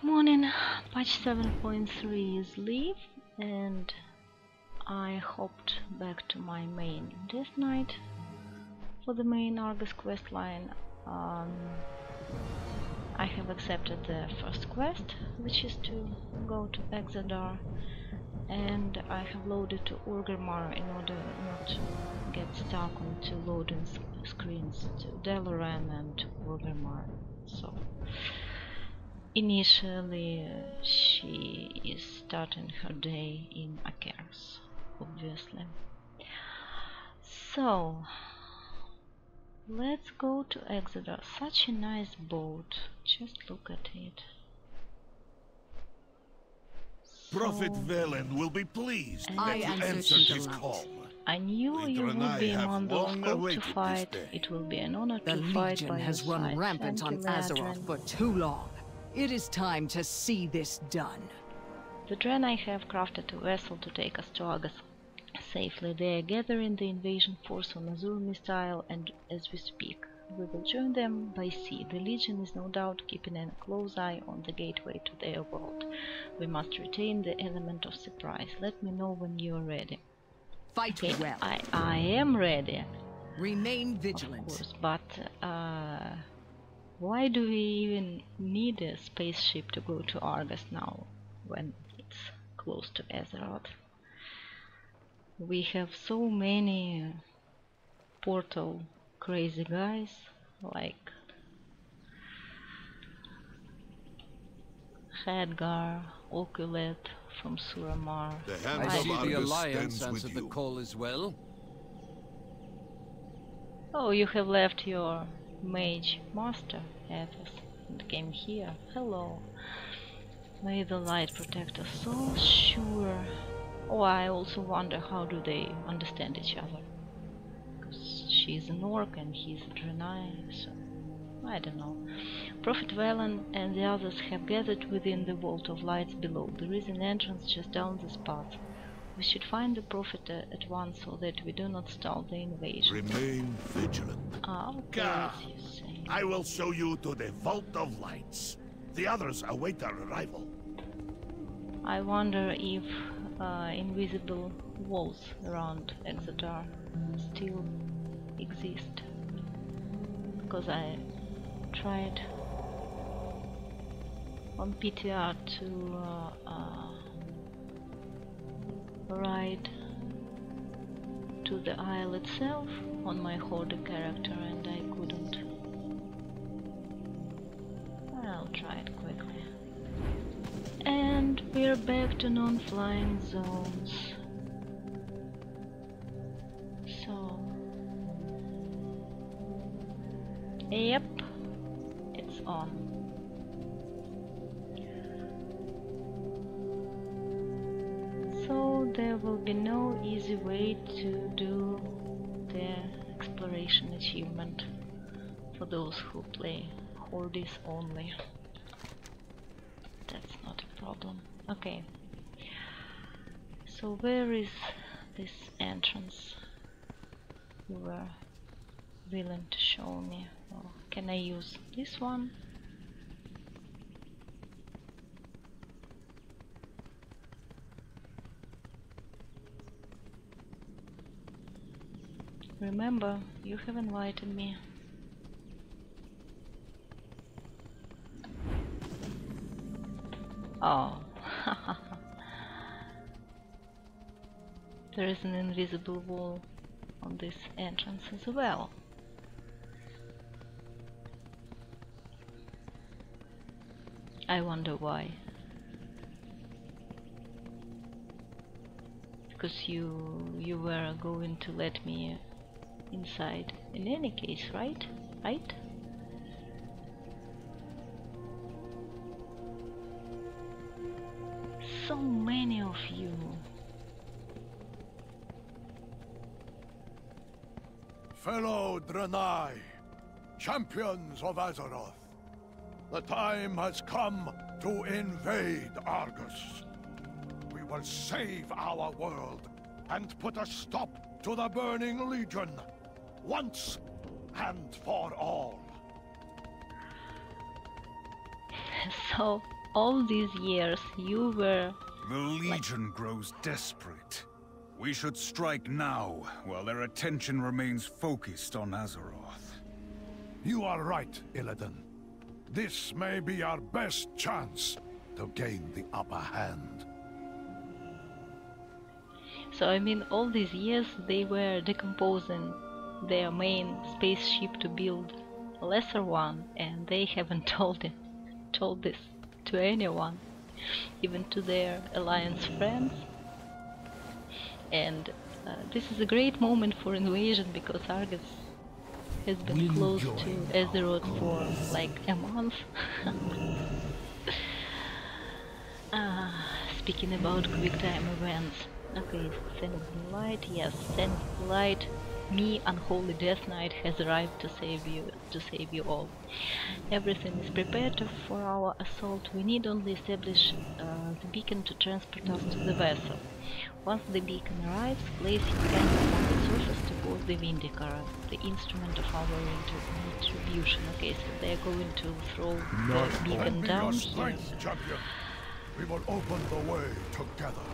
Morning, patch 7.3 is live, and I hopped back to my main Death Knight for the main Argus questline. I have accepted the first quest, which is to go to Exodar, and I have loaded to Urgermar in order not to get stuck on two loading screens to Dalaran and to Urgermar. So initially she is starting her day in Akers, obviously. So let's go to Exodar. Such a nice boat, just look at it. Prophet Velen will be pleased I that you answered his call. I knew you would be among those called to fight. It will be an honor to fight by your side. The Legion has run rampant on Azeroth for too long. It is time to see this done. The Draenei have crafted a vessel to take us to Argus safely. They are gathering the invasion force on Azure Mistile, and as we speak, we will join them by sea. The Legion is no doubt keeping a close eye on the gateway to their world. We must retain the element of surprise. Let me know when you are ready. Fight well. I am ready. Remain vigilant. Of course, but why do we even need a spaceship to go to Argus now, when it's close to Azeroth? We have so many portal crazy guys, like Khadgar, Oculet from Suramar. I see the Alliance answered the call as well. Oh, you have left your mage master, Athos, and came here. Hello. May the light protect us. So sure. Oh, I also wonder how do they understand each other. Because she's an orc and he's a Draenei, so I don't know. Prophet Velen and the others have gathered within the vault of lights below. There is an entrance just down this path. We should find the Prophet at once so that we do not stall the invasion. Remain vigilant. Okay, as you say. I will show you to the Vault of Lights. The others await our arrival. I wonder if invisible walls around Exodar still exist. Because I tried on PTR to ride to the isle itself on my Horde character, and I couldn't. I'll try it quickly. And we're back to non-flying zones. So, yep, it's on. So there will be no easy way to do the exploration achievement for those who play Hordes only. That's not a problem. Okay. So where is this entrance you were willing to show me? Or can I use this one? Remember, you have invited me. Oh, there is an invisible wall on this entrance as well. I wonder why. Because you were going to let me inside in any case, right? Right? So many of you. Fellow Draenei, champions of Azeroth, the time has come to invade Argus. We will save our world and put a stop to the Burning Legion, once and for all. So all these years you were... The Legion grows desperate. We should strike now, while their attention remains focused on Azeroth. You are right, Illidan. This may be our best chance to gain the upper hand. So I mean, all these years they were decomposing their main spaceship to build a lesser one, and they haven't told this to anyone, even to their alliance friends. And this is a great moment for invasion, because Argus has been close to Azeroth for like a month. Speaking about quick time events. Okay, Sending Light, yes, Sending Light. Me, Unholy Death Knight, has arrived to save you all. Everything is prepared for our assault. We need only establish the beacon to transport us to the vessel. Once the beacon arrives, place your hand on the surface to board the Vindicator, the instrument of our retribution. Okay, so they're going to throw the beacon down here. Champion. We will open the way together.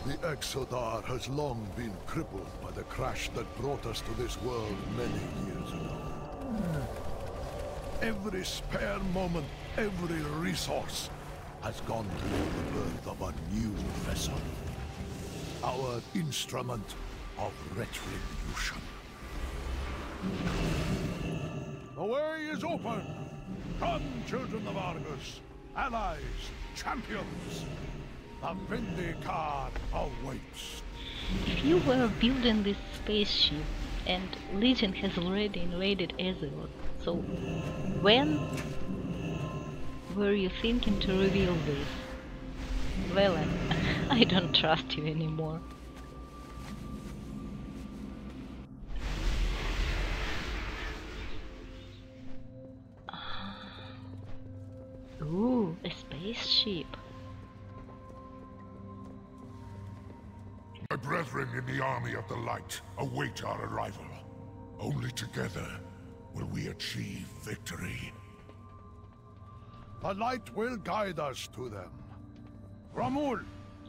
The Exodar has long been crippled by the crash that brought us to this world many years ago. Every spare moment, every resource has gone toward the birth of a new vessel. Our instrument of retribution. The way is open! Come, children of Argus, allies, champions! The Vindicator awaits. If you were building this spaceship and Legion has already invaded Azeroth, so when were you thinking to reveal this? Well, I don't trust you anymore. Ooh, a spaceship. My brethren in the army of the light await our arrival. Only together will we achieve victory. The light will guide us to them. Ramul,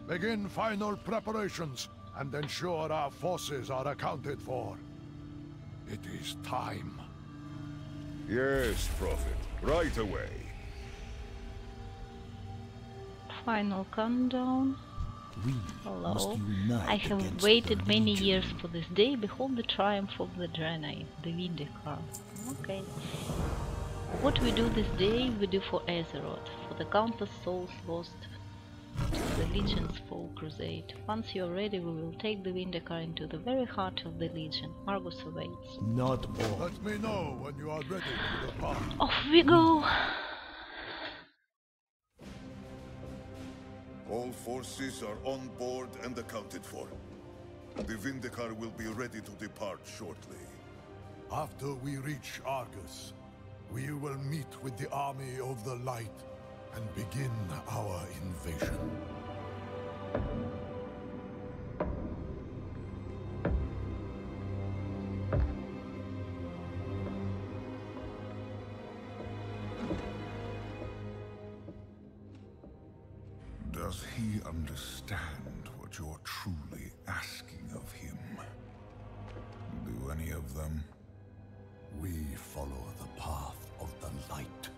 begin final preparations and ensure our forces are accounted for. It is time. Yes, Prophet. Right away. Final countdown. We Hello. must unite I have against waited the many Legion. years for this day. Behold the triumph of the Draenei, the Vindicator. Okay. What we do this day, we do for Azeroth, for the countless souls lost to the Legion's full crusade. Once you are ready, we will take the Vindicator into the very heart of the Legion. Argus awaits. Not all. Let me know when you are ready to depart. Off we go! All forces are on board and accounted for. The Vindicator will be ready to depart shortly. After we reach Argus, we will meet with the army of the light and begin our invasion. Does he understand what you're truly asking of him? Do any of them? We follow the path of the light,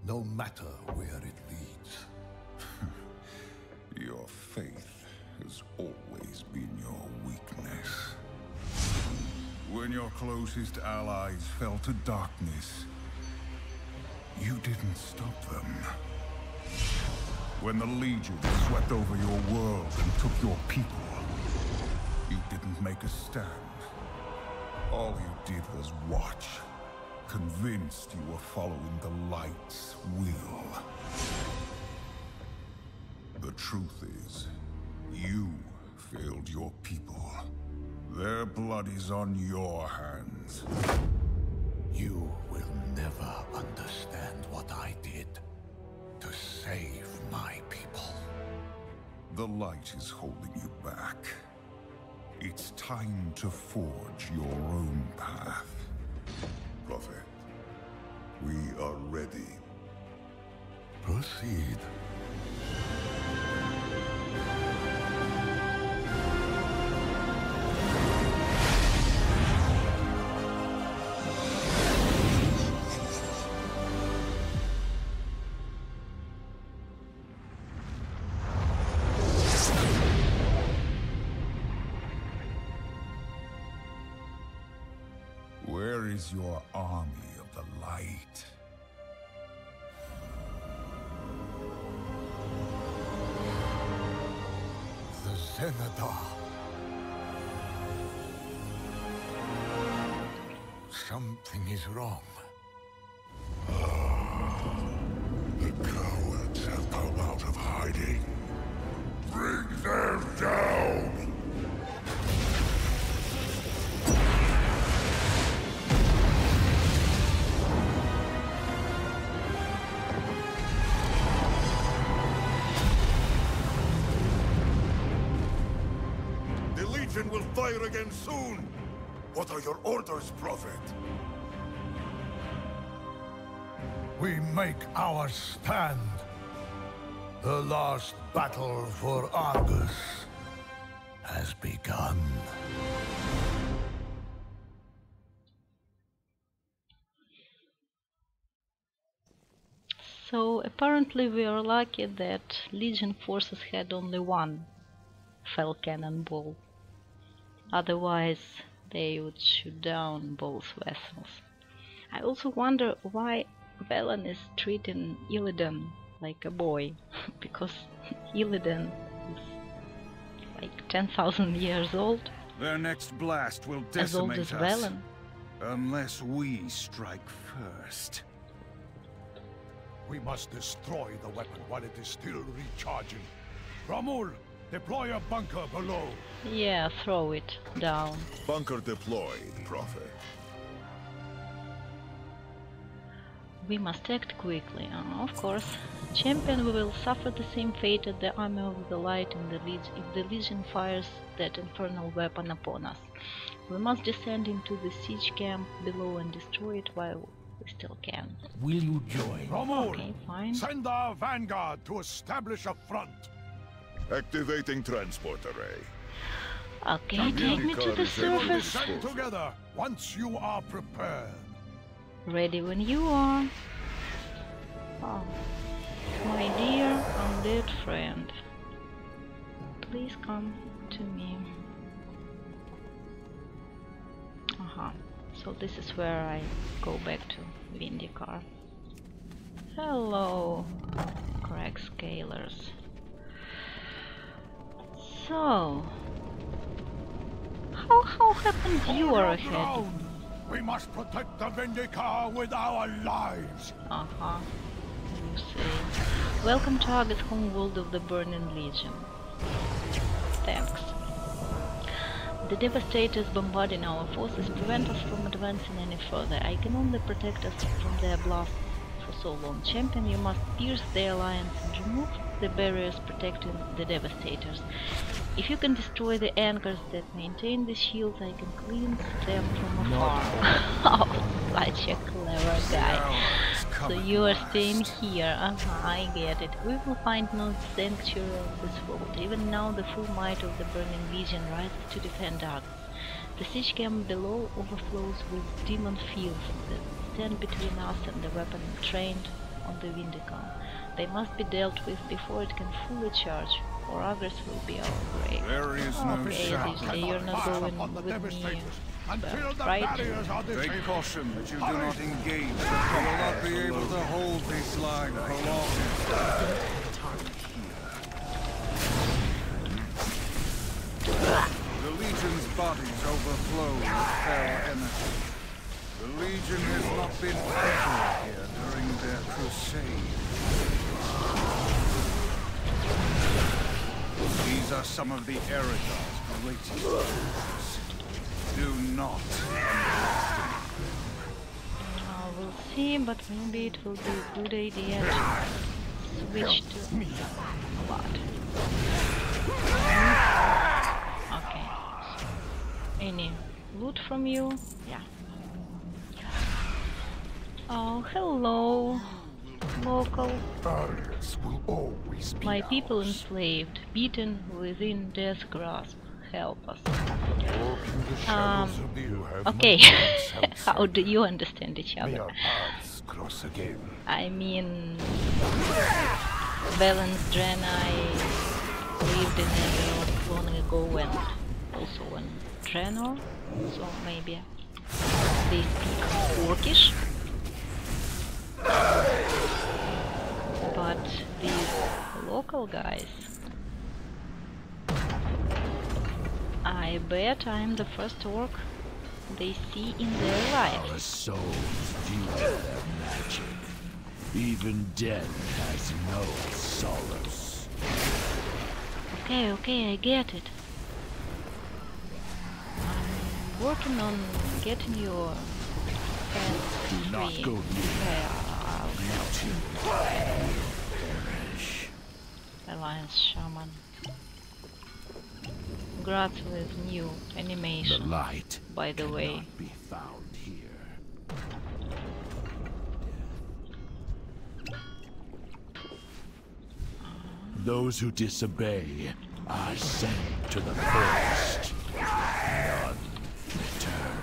no matter where it leads. Your faith has always been your weakness. When your closest allies fell to darkness, you didn't stop them. When the Legion swept over your world and took your people, you didn't make a stand. All you did was watch, convinced you were following the light's will. The truth is, you failed your people. Their blood is on your hands. You will never understand what I did to save my people. The light is holding you back. It's time to forge your own path. Prophet, We are ready. Proceed. Where is your army of the light? The Zenadar. Something is wrong. The cowards have come out of hiding. Bring them down! The Legion will fire again soon! What are your orders, Prophet? We make our stand. The last battle for Argus has begun. So apparently we are lucky that Legion forces had only one fell cannonball. Otherwise they would shoot down both vessels. I also wonder why Velen is treating Illidan like a boy, because Illidan is like 10,000 years old, Their next blast will as old decimate as us. Velen. Unless we strike first. We must destroy the weapon while it is still recharging. Ramul, deploy a bunker below. Yeah, throw it down. Bunker deployed, Prophet. We must act quickly. Of course. Champion, we will suffer the same fate as the army of the light in the if the Legion fires that infernal weapon upon us. We must descend into the siege camp below and destroy it while we still can. Will you join? Ramul, Okay, fine. send our vanguard to establish a front. Activating transport array. Okay, take me to the We will surface. descend together once you are prepared. Ready when you are. Oh, my dear undead friend, please come to me. So this is where I go back to Vindicar. Hello, crack scalers. So, how happens you are ahead? We must protect the Vindicar with our lives. You say. Welcome to Argus, homeworld of the Burning Legion. Thanks. The devastators bombarding our forces prevent us from advancing any further. I can only protect us from their blasts for so long. Champion, you must pierce their alliance and remove the barriers protecting the devastators. If you can destroy the anchors that maintain the shields, I can cleanse them from afar. Oh, such a clever guy. So you are staying here. I get it. We will find no sanctuary of this world. Even now the full might of the Burning Legion rises to defend Argus. The siege camp below overflows with demon fields that stand between us and the weapon trained on the Vindicar. They must be dealt with before it can fully charge, or Argus will be our grave. There is no Okay, sound. you say you're not going with me. Until the right? barriers are Take disabled. caution that you do not engage. You will not be able to hold this line for long. The Legion's bodies overflow with fell energy. The Legion has not been idle here during their crusade. These are some of the Eridars' greatest heroes. Do not underestimate them. We'll see, but maybe it will be a good idea to switch to what? Okay. Any loot from you? Yeah. Oh, hello, local. Argus will always be My people ours. enslaved, beaten within death's grasp. Help us. Walk in the shadows of the earth. Okay, My friends how outside. do you understand each May other? our paths cross again. I mean, Valens Draenei lived in Azeroth long ago and also in Draenor, so maybe they speak Orcish. But these local guys, I bet I'm the first orc they see in their life. Our souls view their magic. Even death has no solace. Okay, okay, I get it. I'm working on getting your hands Do not free. go near. Okay, I'll help you. Perish. Alliance Shaman. Congrats with new The animation, light by the way. cannot be found here. Those who disobey are sent to the forest. None return.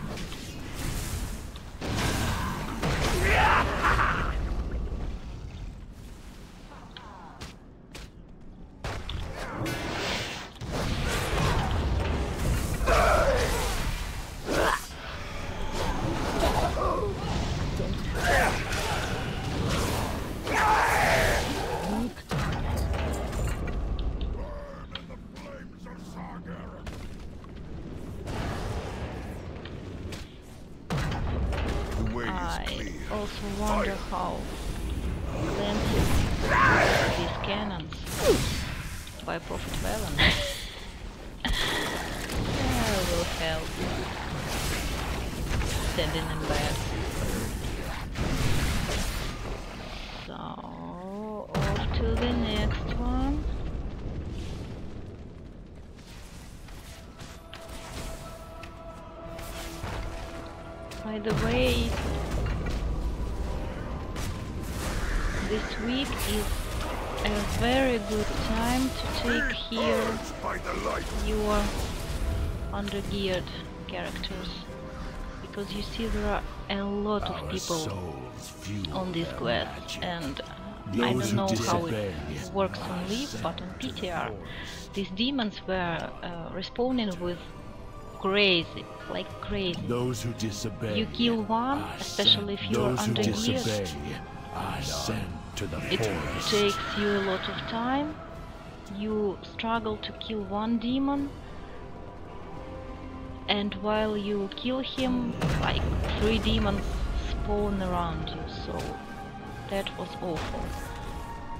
The way is I clear. also wonder how cleansing these cannons by Prophet Valens will help. Standing in bed. So off to the next one. By the way, this week is a very good time to take here By the light. your undergeared characters, because you see there are a lot of Our people souls view on this their quest, magic. and I Those don't who know how disobey it works on Leaf, but on PTR these demons were respawning with crazy, like crazy. Those who disobey. You kill one, are especially sent- if you're Those who undergeared, disobey are sent to the it forest. takes you a lot of time. You struggle to kill one demon, and while you kill him, like 3 demons spawn around you, so that was awful.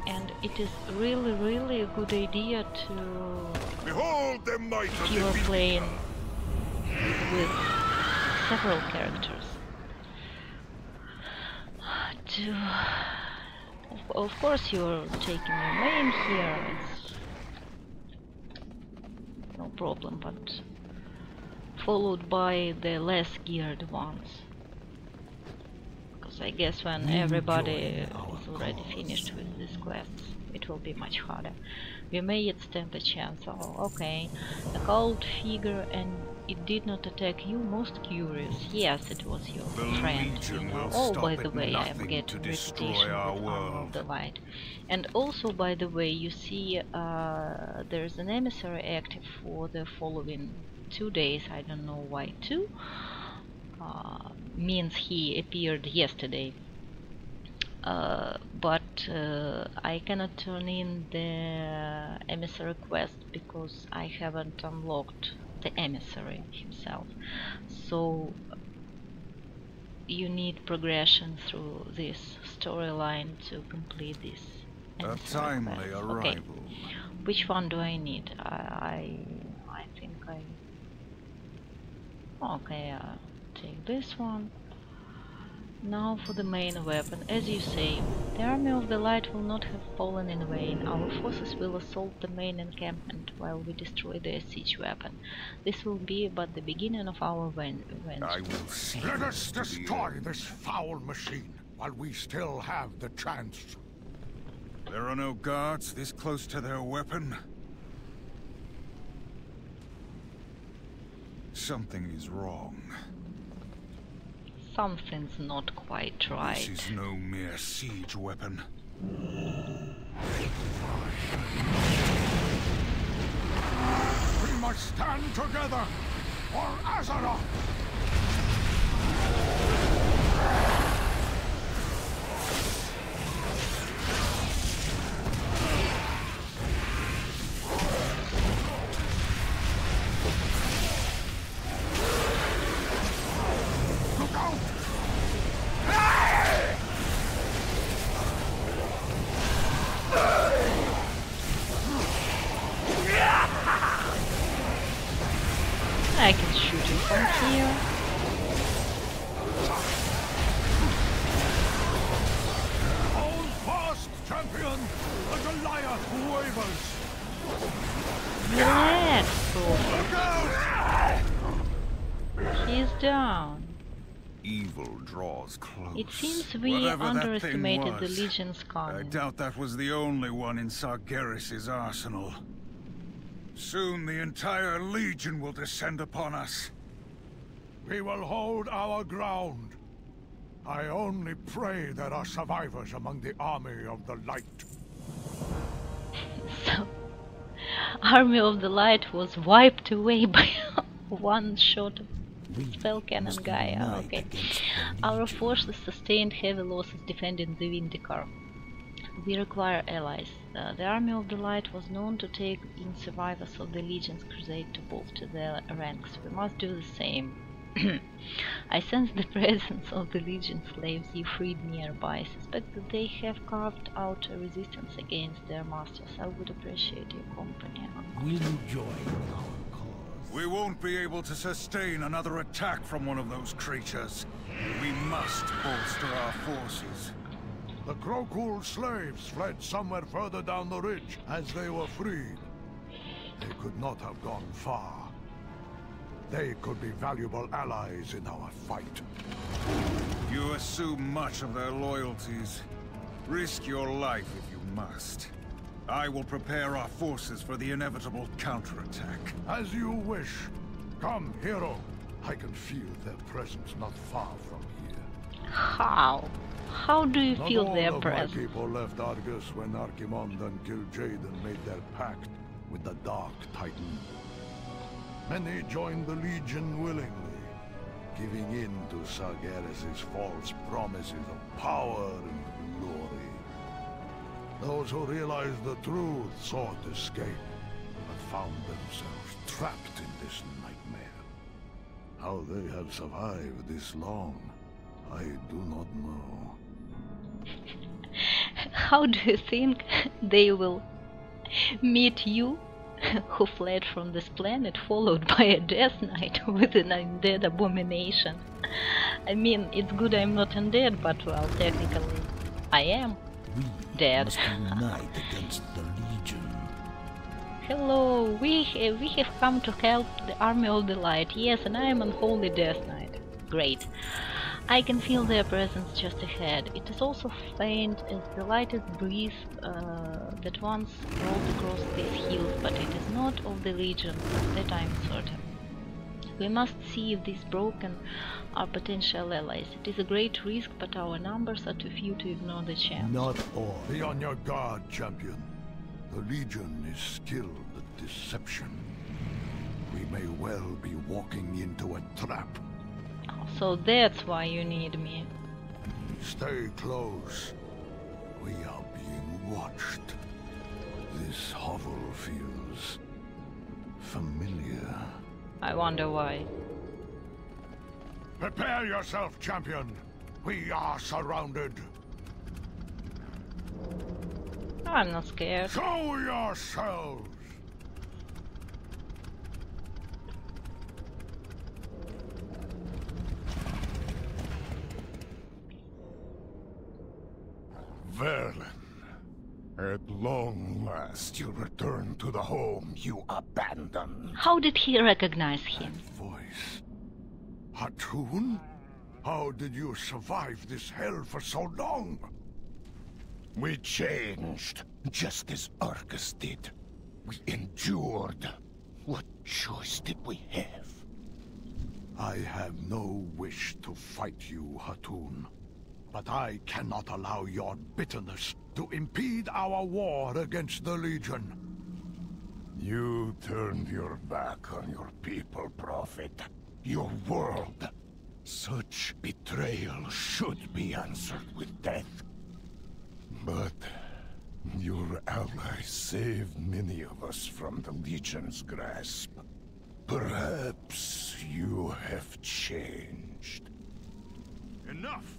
And it is really, really a good idea to Behold the might of if you are the playing with several characters. Of course you're taking your main here, it's no problem, but followed by the less geared ones. Because I guess when everybody is already finished with these quests, it will be much harder. We may yet stand a chance. Oh, okay. A cold figure, and it did not attack you. Most curious. Yes, it was your friend. You Legion know. will Oh, stop by the at way, I am nothing getting to destroy reputation our with Armor of world. the Light. And also, by the way, you see, there's an emissary active for the following 2 days. I don't know why 2. Means he appeared yesterday. But I cannot turn in the emissary quest because I haven't unlocked the emissary himself. So you need progression through this storyline to complete this A emissary timely quest. arrival. Okay, which one do I need? I think okay, take this one. Now for the main weapon. As you say, the army of the light will not have fallen in vain. Our forces will assault the main encampment while we destroy their siege weapon. This will be but the beginning of our vengeance. I will see Let us to the destroy end. this foul machine while we still have the chance. There are no guards this close to their weapon. Something is wrong. Something's not quite right. This is no mere siege weapon. We must stand together for Azeroth! Look out! I can shoot him from here. Hold fast, champion! The Goliath wavers! Relax, bro. Look out! He's down. Evil draws close. It seems we Whatever that thing underestimated the was, Legion's I cunning. doubt that was the only one in Sargeras' arsenal. Soon the entire Legion will descend upon us. We will hold our ground. I only pray there are survivors among the army of the light. So, Army of the Light was wiped away by one shot of spell cannon guy. Okay. Our forces sustained heavy losses defending the Vindicar. We require allies. The Army of the Light was known to take in survivors of the Legion's crusade to bolster their ranks. We must do the same. I sense the presence of the Legion slaves you freed nearby. I suspect that they have carved out a resistance against their masters. I would appreciate your company. Will you join our cause? We won't be able to sustain another attack from one of those creatures. We must bolster our forces. The Krokul slaves fled somewhere further down the ridge as they were freed. They could not have gone far. They could be valuable allies in our fight. You assume much of their loyalties. Risk your life if you must. I will prepare our forces for the inevitable counterattack. As you wish. Come, hero. I can feel their presence not far from here. How? How do you feel their Not all presence? of my people left Argus when Archimonde and Kil'jaeden made their pact with the Dark Titan. Many joined the Legion willingly, giving in to Sargeras' false promises of power and glory. Those who realized the truth sought escape, but found themselves trapped in this nightmare. How they have survived this long, I do not know. How do you think they will meet you, who fled from this planet, followed by a Death Knight with an undead abomination? I mean, it's good I'm not undead, but well, technically, I am We dead. must unite against the Legion. Hello, we have come to help the Army of the Light. Yes, and I am Unholy Death Knight. Great. I can feel their presence just ahead. It is also faint as the lightest breeze that once rolled across these hills, but it is not of the Legion, that I am certain. We must see if these broken are potential allies. It is a great risk, but our numbers are too few to ignore the chance. Not all. Be on your guard, champion. The Legion is skilled at deception. We may well be walking into a trap. So that's why you need me. Stay close. We are being watched. This hovel feels familiar. I wonder why. Prepare yourself, champion. We are surrounded. I'm not scared. Show yourselves! Verlin, at long last you return to the home you abandoned. How did he recognize him? Voice. Hatun? How did you survive this hell for so long? We changed, just as Argus did. We endured. What choice did we have? I have no wish to fight you, Hatun. But I cannot allow your bitterness to impede our war against the Legion. You turned your back on your people, Prophet. Your world. Such betrayal should be answered with death. But your allies saved many of us from the Legion's grasp. Perhaps you have changed. Enough!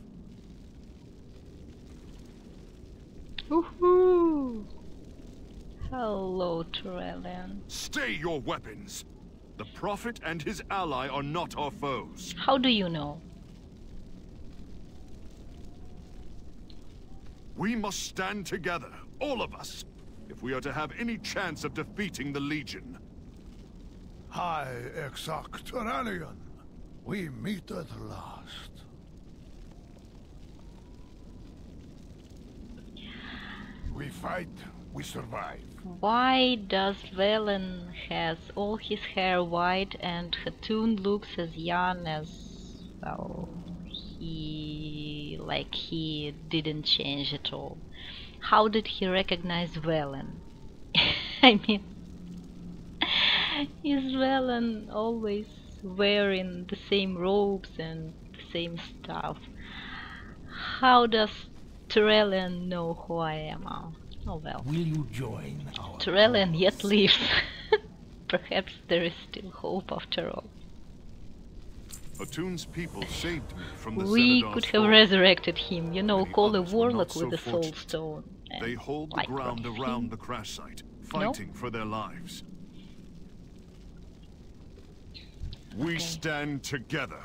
Woohoo! Hello, Trellian. Stay your weapons! The Prophet and his ally are not our foes. How do you know? We must stand together, all of us, if we are to have any chance of defeating the Legion. High Exarch Trellian, we meet at last. We fight, we survive. Why does Velen has all his hair white and Hatun looks as young as, well, he didn't change at all? How did he recognize Velen? I mean, is Velen always wearing the same robes and the same stuff? How does Trellian know who I am? Oh well. Will you join our Trellian yet lives. Perhaps there is still hope after all. Hatun's people saved me from the We Senadar's could have fall. resurrected him, you know, Many call a others were not warlock so with a soul fortunate. stone. and They hold the like ground what around he- the crash site, fighting for their lives. We Okay. stand together.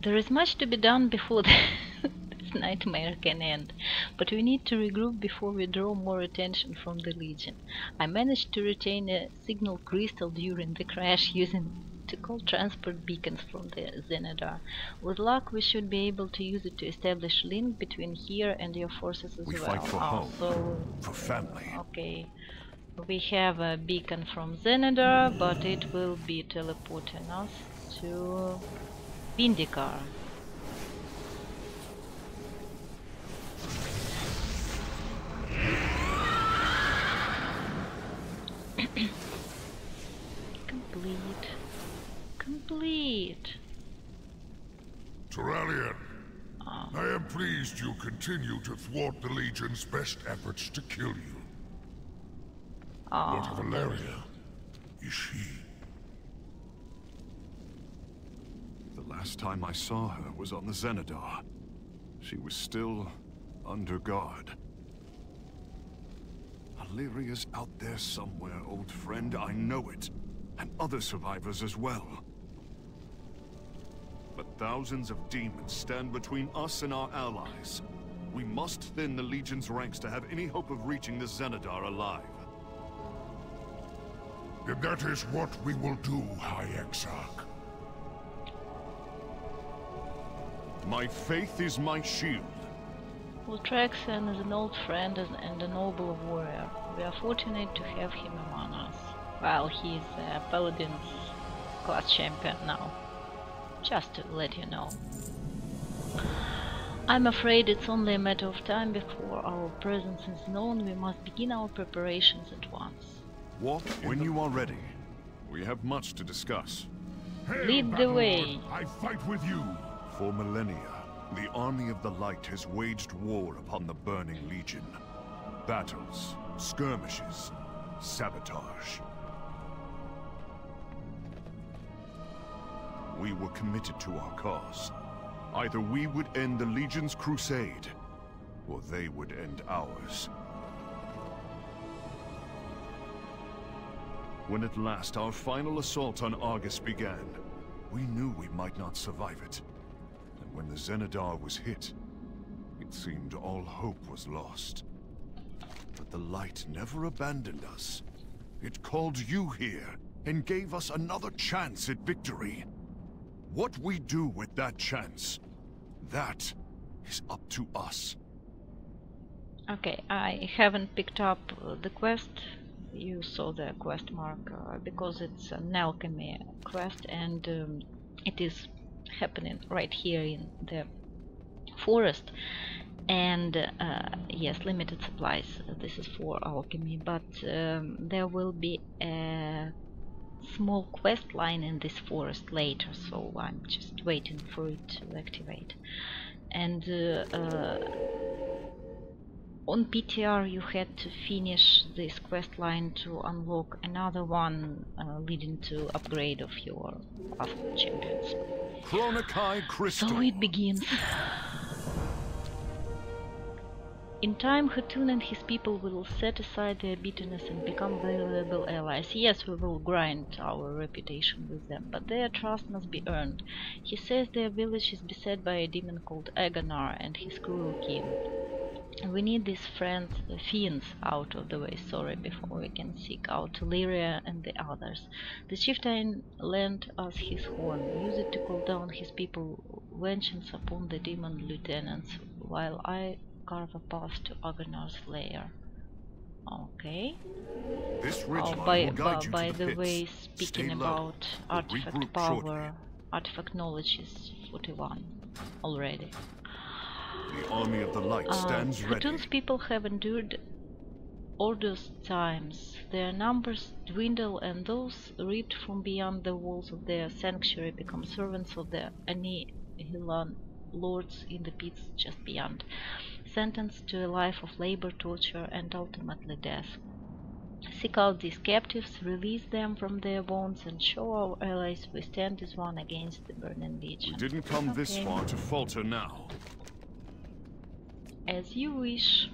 There is much to be done before this nightmare can end, but we need to regroup before we draw more attention from the Legion. I managed to retain a signal crystal during the crash using to call transport beacons from the Zenadar. With luck we should be able to use it to establish link between here and your forces as We well. fight for home, So, for family. okay. We have a beacon from Zenadar, but it will be teleporting us to Vindikar. Complete. Complete. Trellian, I am pleased you continue to thwart the Legion's best efforts to kill you. What of Valeria? Is she? The last time I saw her was on the Zenadar. She was still under guard. Valeria's out there somewhere, old friend, I know it. And other survivors as well. But thousands of demons stand between us and our allies. We must thin the Legion's ranks to have any hope of reaching the Zenadar alive. Then that is what we will do, High Exarch. My faith is my shield. Ultraxian is an old friend and a noble warrior. We are fortunate to have him among us. Well, he's a Paladin's class champion now. Just to let you know. I'm afraid it's only a matter of time before our presence is known. We must begin our preparations at once. Walk when you are ready. We have much to discuss. Hail, Lead the Battle way. Lord, I fight with you. For millennia, the Army of the Light has waged war upon the Burning Legion. Battles, skirmishes, sabotage. We were committed to our cause. Either we would end the Legion's crusade, or they would end ours. When at last our final assault on Argus began, we knew we might not survive it. And when the Zenadar was hit, it seemed all hope was lost. But the light never abandoned us. It called you here, and gave us another chance at victory. What we do with that chance, that is up to us. Okay, I haven't picked up the quest. You saw the quest mark because it's an alchemy quest, and it is happening right here in the forest. And yes, limited supplies. This is for alchemy, but there will be a small quest line in this forest later, so I'm just waiting for it to activate. And on PTR you had to finish this quest line to unlock another one leading to upgrade of your past champions. Chronokai Crystal. So it begins. In time, Hatun and his people will set aside their bitterness and become valuable allies. Yes, we will grind our reputation with them, but their trust must be earned. He says their village is beset by a demon called Aganar and his cruel king. We need these fiends out of the way, before we can seek out Lyria and the others. The chieftain lent us his horn. Use it to call down his people, vengeance upon the demon lieutenants, while I carve a path to Agnar's lair. Okay. This By the way, speaking about artifact power, artifact knowledge is 41 already. The army of the light stands ready. Hatun's people have endured Ordos times. Their numbers dwindle, and those ripped from beyond the walls of their sanctuary become servants of the Anihilan lords in the pits just beyond, sentenced to a life of labor, torture, and ultimately death. Seek out these captives, release them from their bonds, and show our allies we stand as one against the burning legion. We didn't come this far to falter now. As you wish.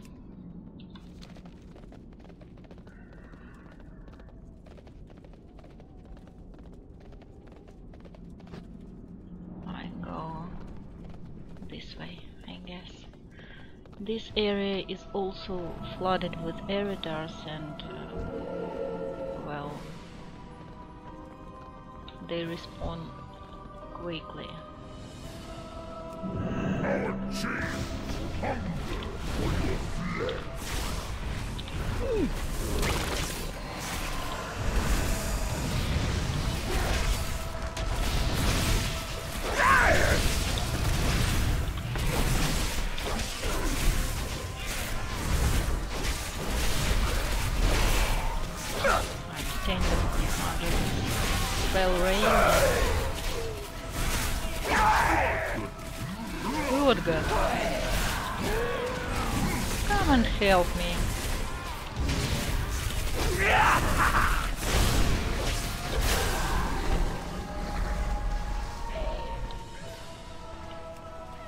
I go this way, I guess. This area is also flooded with eridars and, well, they respawn quickly. Our chief hunger for your flesh. Spell rain. Good God. Come and help me.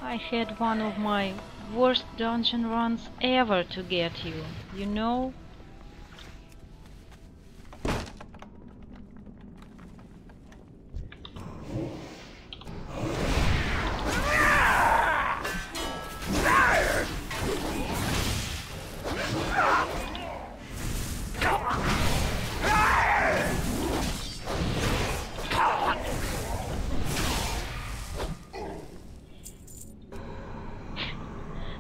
I had one of my worst dungeon runs ever to get you, you know?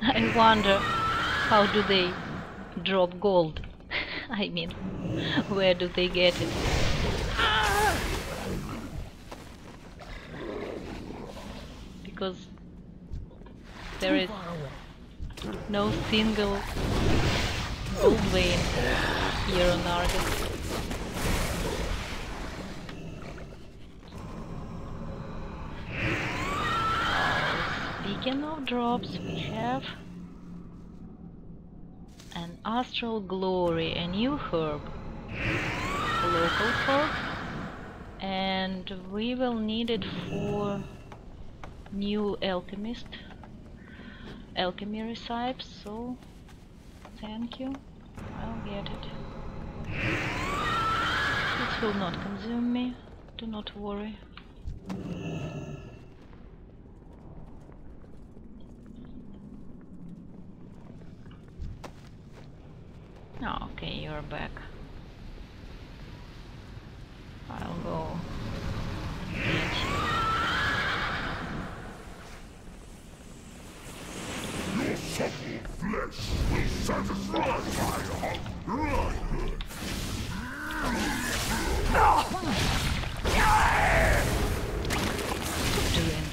I wonder, how do they drop gold? I mean, where do they get it? Because there is no single gold vein here on Argus. Speaking of drops, we have an Astral Glory, a new herb, a local herb, and we will need it for new alchemy recipes, so thank you, I'll get it. This will not consume me, do not worry. Oh, okay, you're back. I'll go get you.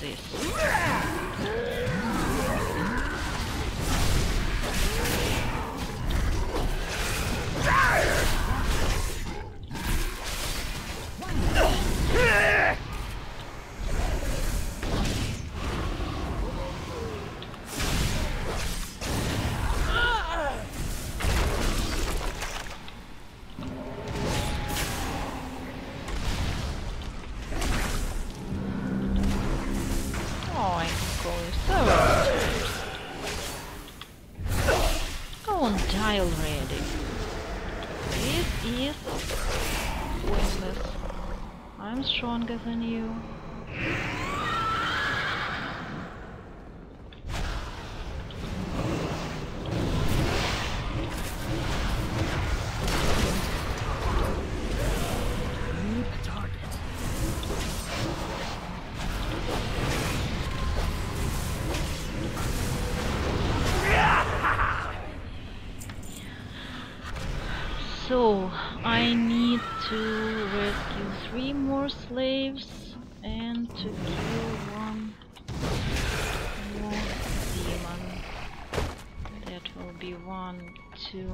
this. Oh, I can call you several times. Go on, die already. This is pointless. I'm stronger than you. Need a target. So, I need to rescue 3 more slaves and to kill 1 more demon. That will be 1, 2.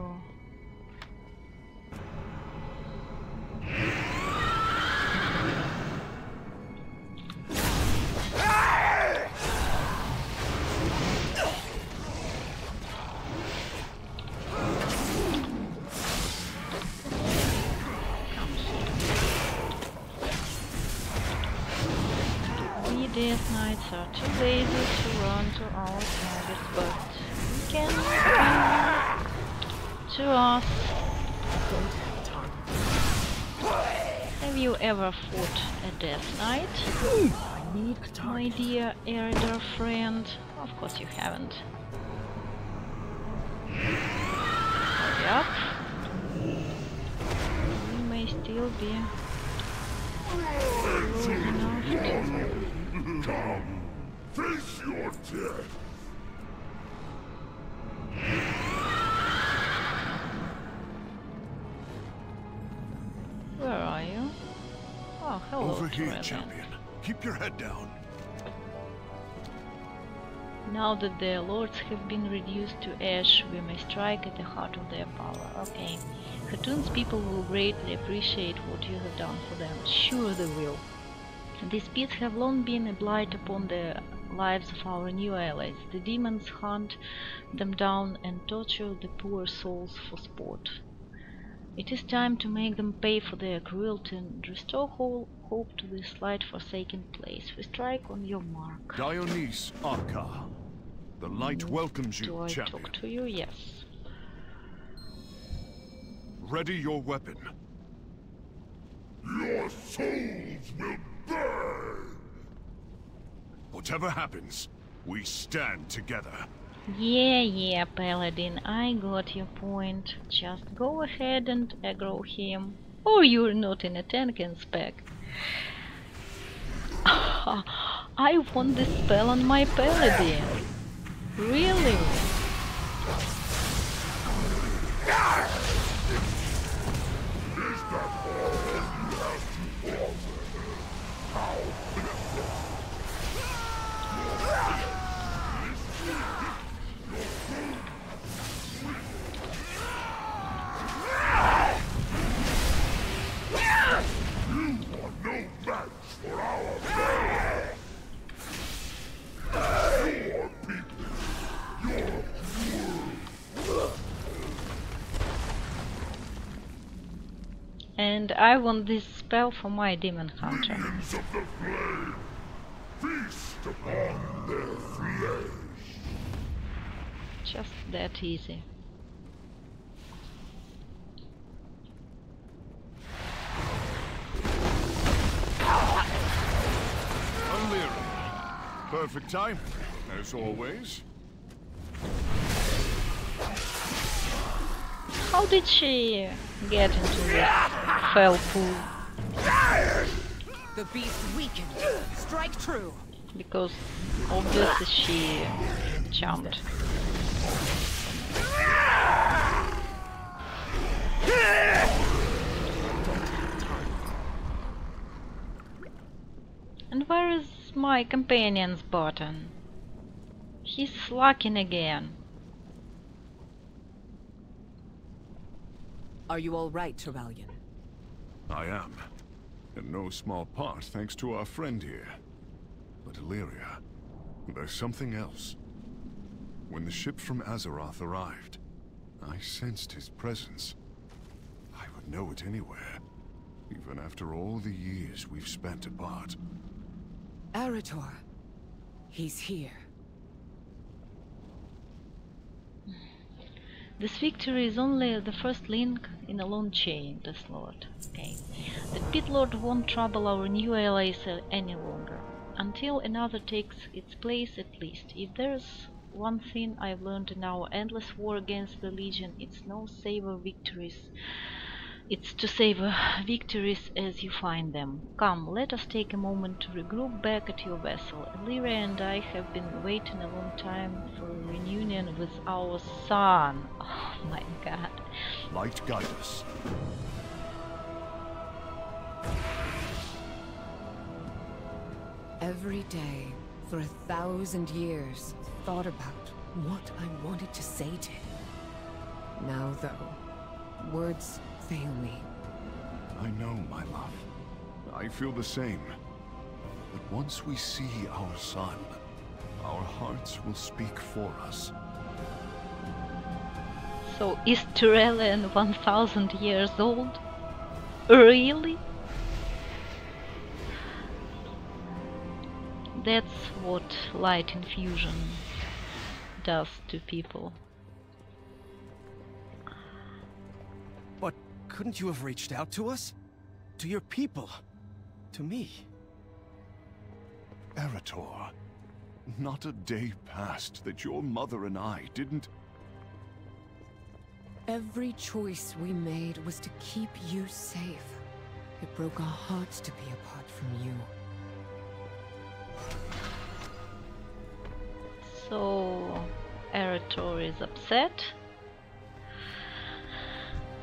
We Death Knights are too lazy to run to our targets, but we can come to us. Have you ever fought a Death Knight? I need a My target. dear elder friend? Of course you haven't. Hurry up. We may still be close enough to... Come, face your death. Where are you? Oh, hello, Over here, Treven. champion. Keep your head down. Now that their lords have been reduced to ash, we may strike at the heart of their power. Okay. Khatun's people will greatly appreciate what you have done for them. Sure they will. These beasts have long been a blight upon the lives of our new allies. The demons hunt them down and torture the poor souls for sport. It is time to make them pay for their cruelty and restore hope to this light forsaken place. We strike on your mark. Dionys Arca. The light welcomes you, Do I champion. talk to you? Yes. Ready your weapon. Your souls will burn. Whatever happens, we stand together. Yeah, Paladin, I got your point. Just go ahead and aggro him. Oh, you're not in a tanking spec. I want this spell on my Paladin. Really? And I want this spell for my demon hunter. Minions of the flame, feast upon their flesh. Just that easy. Unleary. Perfect time, as always. How did she get into this fell pool? The beast weakened. Strike true. Because obviously she jumped. And where is Where's my companion's button? He's slacking again. Are you all right, Trevelyan? I am. In no small part thanks to our friend here. But Illyria, there's something else. When the ship from Azeroth arrived, I sensed his presence. I would know it anywhere, even after all the years we've spent apart. Arator. He's here. This victory is only the first link in a long chain, Death Lord. Okay. The Pit Lord won't trouble our new allies any longer. Until another takes its place at least. If there's one thing I've learned in our endless war against the Legion, it's to savor victories as you find them. Come, let us take a moment to regroup back at your vessel. Illyria and I have been waiting a long time for a reunion with our son. Oh my god. Light guide us. Every day, for 1,000 years, thought about what I wanted to say to him. Now, though, words fail me. I know, my love. I feel the same. But once we see our son, our hearts will speak for us. So is Turelian 1,000 years old? Really? That's what light infusion does to people. But couldn't you have reached out to us? To your people? To me? Arator, not a day passed that your mother and I didn't... Every choice we made was to keep you safe. It broke our hearts to be apart from you. So, Arator is upset.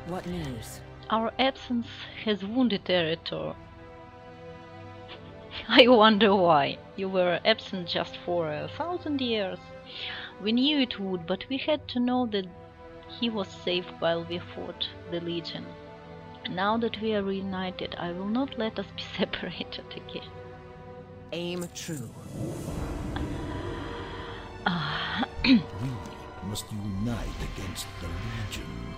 What news? Our absence has wounded Arator. I wonder why. You were absent just for 1,000 years. We knew it would, but we had to know that he was safe while we fought the Legion. Now that we are reunited, I will not let us be separated again. Aim true. We must unite against the Legion.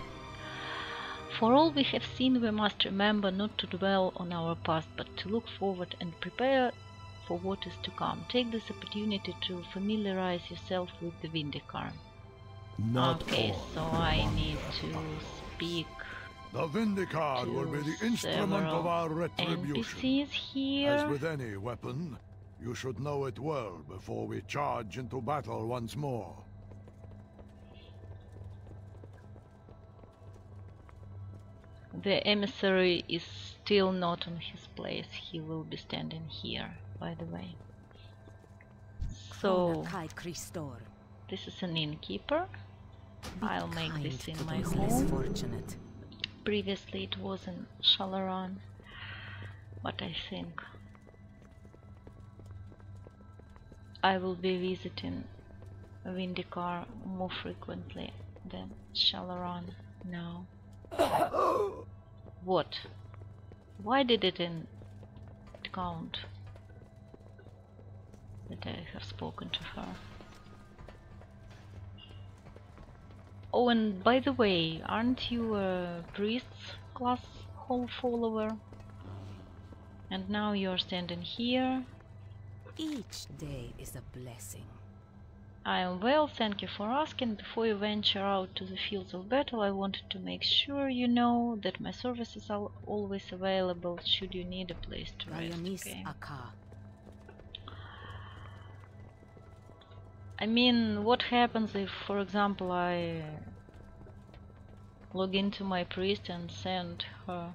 For all we have seen, we must remember not to dwell on our past, but to look forward and prepare for what is to come. Take this opportunity to familiarize yourself with the Vindicar. Okay, so I need to speak. The Vindicar will be the instrument of our retribution. NPCs here. As with any weapon, you should know it well before we charge into battle once more. The emissary is still not on his place. He will be standing here, by the way. So, this is an innkeeper. I'll make this in my home. Previously it was in Shalaran, but I think I will be visiting Vindicar more frequently than Shalaran now. What? Why did it count that I have spoken to her? Oh, and by the way, aren't you a priest's class hall follower? And now you're standing here. Each day is a blessing. I am well, thank you for asking. Before you venture out to the fields of battle, I wanted to make sure you know that my services are always available should you need a place to rest. Okay? I mean, what happens if, for example, I log into my priest and send her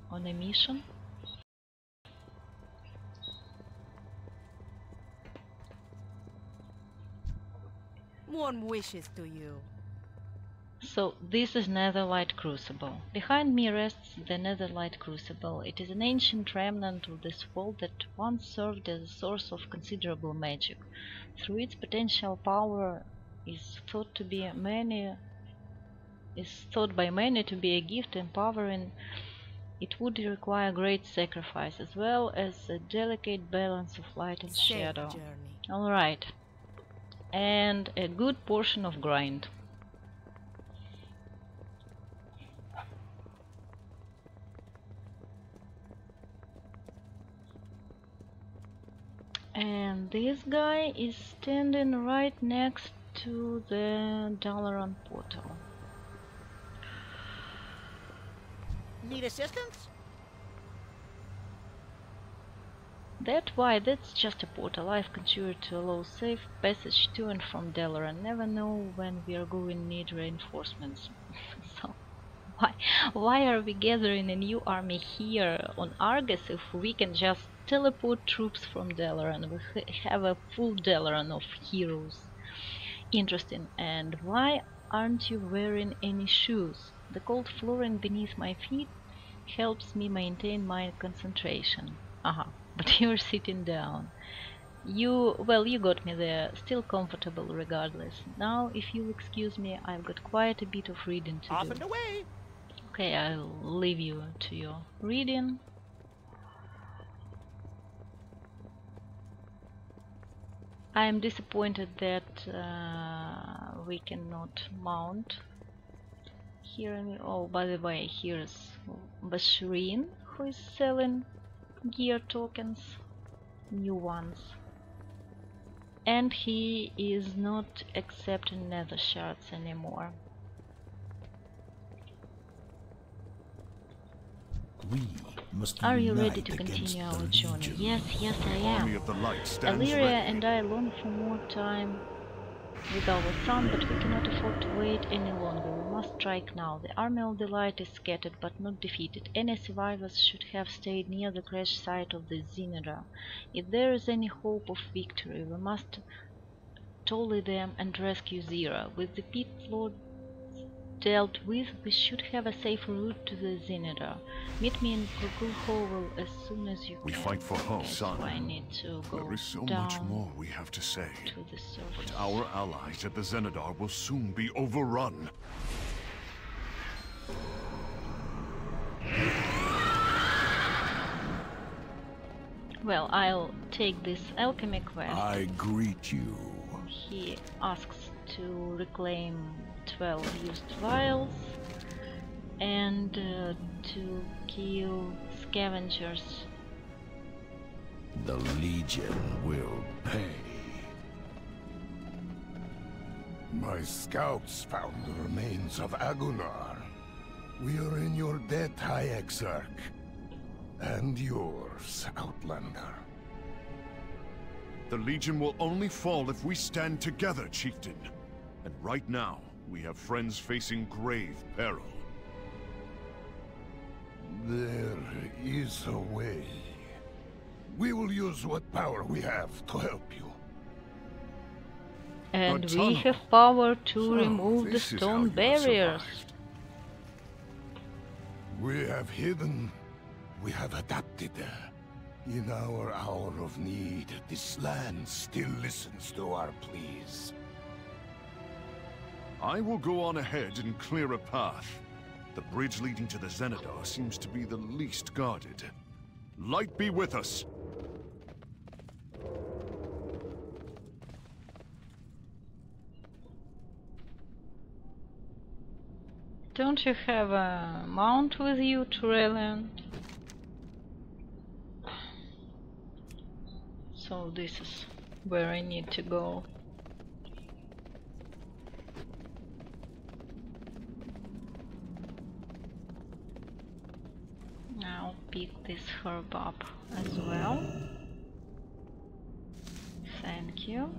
on a mission? One wishes to you. So this is Netherlight Crucible. Behind me rests the Netherlight Crucible. It is an ancient remnant of this world that once served as a source of considerable magic. Through its potential power is thought by many to be a gift empowering. It would require great sacrifice as well as a delicate balance of light and shadow. Alright. And a good portion of grind. And this guy is standing right next to the Dalaran portal. Need assistance? That's just a portal I've conjured to allow safe passage to and from Dalaran. Never know when we are going to need reinforcements. So why are we gathering a new army here on Argus if we can just teleport troops from Dalaran? We have a full Dalaran of heroes. Interesting. And why aren't you wearing any shoes? The cold flooring beneath my feet helps me maintain my concentration. But you're sitting down. You got me there. Still comfortable regardless. Now, if you'll excuse me, I've got quite a bit of reading to do. Off and away! Okay, I'll leave you to your reading. I am disappointed that we cannot mount here. Oh, by the way, here's Bashreen, who is selling gear tokens, new ones. And he is not accepting nether shards anymore. We must Are you ready unite to continue against our the journey? Legion. Yes, I am. Army of the Light stands Illyria ready. and I long for more time with our son, but we cannot afford to wait any longer. We must strike now. The Army of the Light is scattered but not defeated. Any survivors should have stayed near the crash site of the Zinedar. If there is any hope of victory, we must tally them and rescue Zira. With the pit floor dealt with, we should have a safe route to the Zinedar. Meet me in Gurgul as soon as you can. We fight for home, son. So I need to go There is so down much more we have to say. to the surface. But our allies at the Zenidar will soon be overrun. Well, I'll take this alchemy quest. I greet you. He asks to reclaim 12 used vials and to kill scavengers. The Legion will pay. My scouts found the remains of Agunar. We are in your debt, High Exarch. And yours, Outlander. The Legion will only fall if we stand together, Chieftain. And right now, we have friends facing grave peril. There is a way. We will use what power we have to help you. And A we tunnel. have power to So, remove the this is how stone you have barriers. survived. We have hidden. We have adapted. In our hour of need, this land still listens to our pleas. I will go on ahead and clear a path. The bridge leading to the Zenidar seems to be the least guarded. Light be with us! Don't you have a mount with you, Turelian? So this is where I need to go. I'll pick this herb up as well. Thank you.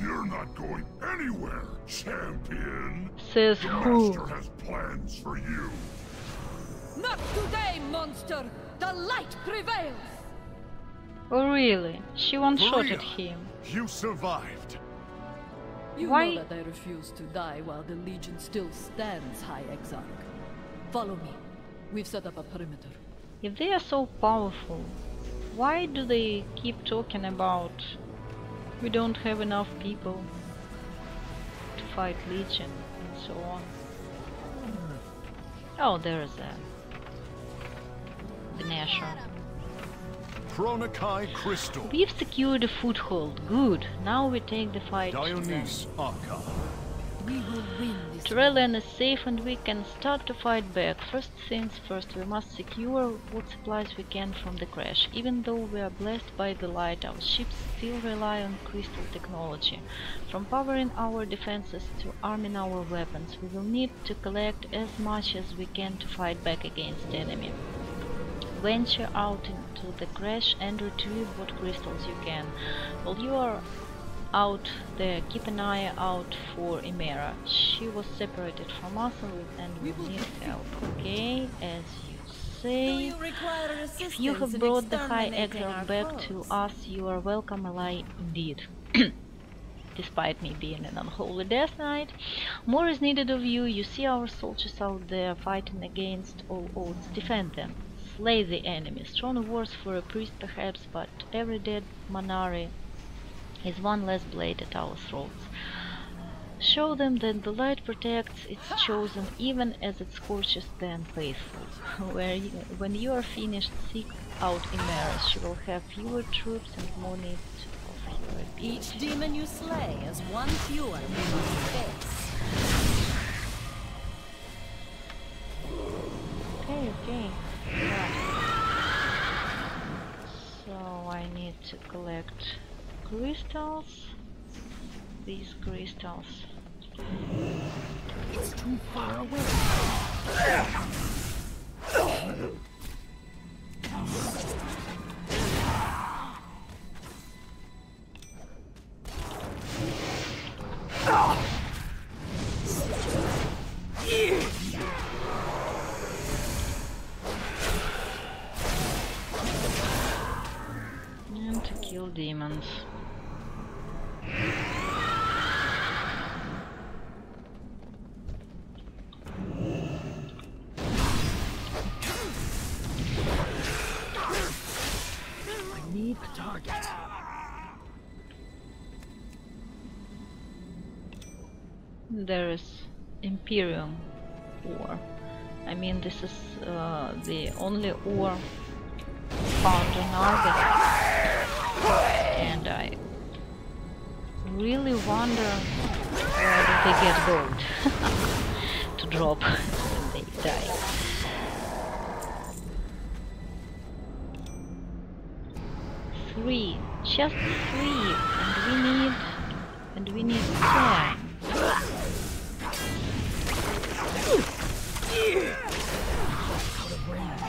You're not going anywhere, champion. Says The who? master has plans for you. Not today, monster! The light prevails! Oh really? She one-shotted Maria, him. You survived. You Why- know that I refuse to die while the Legion still stands, High Exarch. Follow me. We've set up a perimeter. If they are so powerful, why do they keep talking about we don't have enough people to fight Legion and so on? Oh, there's the Nasher. Chronokai Crystal. We've secured a foothold. Good. Now we take the fight to them. Dionys Arca. We will win this. Trellian is safe and we can start to fight back. First things first, we must secure what supplies we can from the crash. Even though we are blessed by the light, our ships still rely on crystal technology. From powering our defenses to arming our weapons, we will need to collect as much as we can to fight back against the enemy. Venture out into the crash and retrieve what crystals you can. While you are out there, keep an eye out for Imera. She was separated from us and will need help. Okay, as you say. If you have brought the High Exarch back to us, you are welcome ally indeed. Despite me being an unholy death knight, more is needed of you. You see our soldiers out there fighting against all odds. Defend them. Slay the enemy. Strong words for a priest perhaps, but every dead Manari is one less blade at our throats. Show them that the light protects its chosen even as it scorches the unfaithful. When you are finished, seek out Imera. She will have fewer troops and more need of your aid. Each demon you slay is one fewer we must face. Okay. Right. So I need to collect crystals. These crystals. It's too far away. And to kill demons. I need a target. There is Imperium ore. I mean, this is the only ore found on Argus, and I really wonder where do they get gold to drop when they die. Three, just three, and we need 10. Out of range.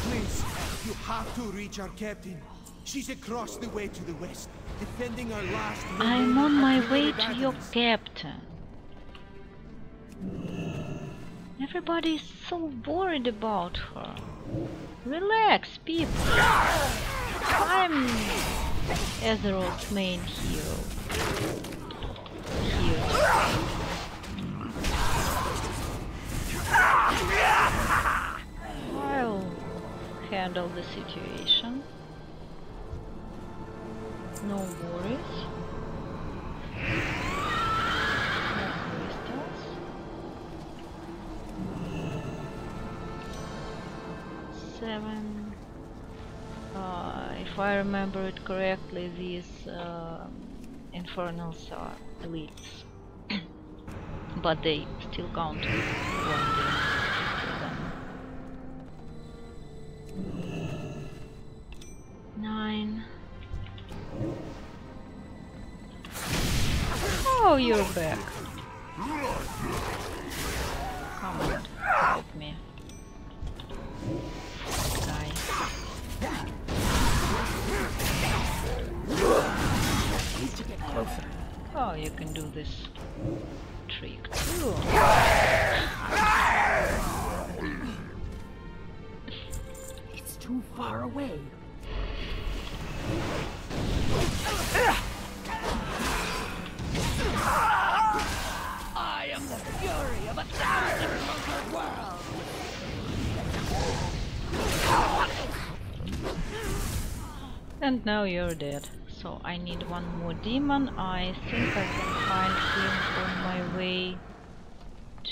Please, you have to reach our captain. She's across the way to the west, defending our last. I'm on my way remaining to your batteries. captain. Everybody is so worried about her. Relax, people. I'm Azeroth's main hero. I'll handle the situation. No worries. No crystals. Seven. If I remember it correctly, these infernals are elites, but they still count when they kill them. Questline. Oh, you're back. Come on, help me. Die. Oh, you can do this trick too. It's too far away. I am the fury of 1,000 conquered worlds. And now you're dead. So I need one more demon. I think I can find him on my way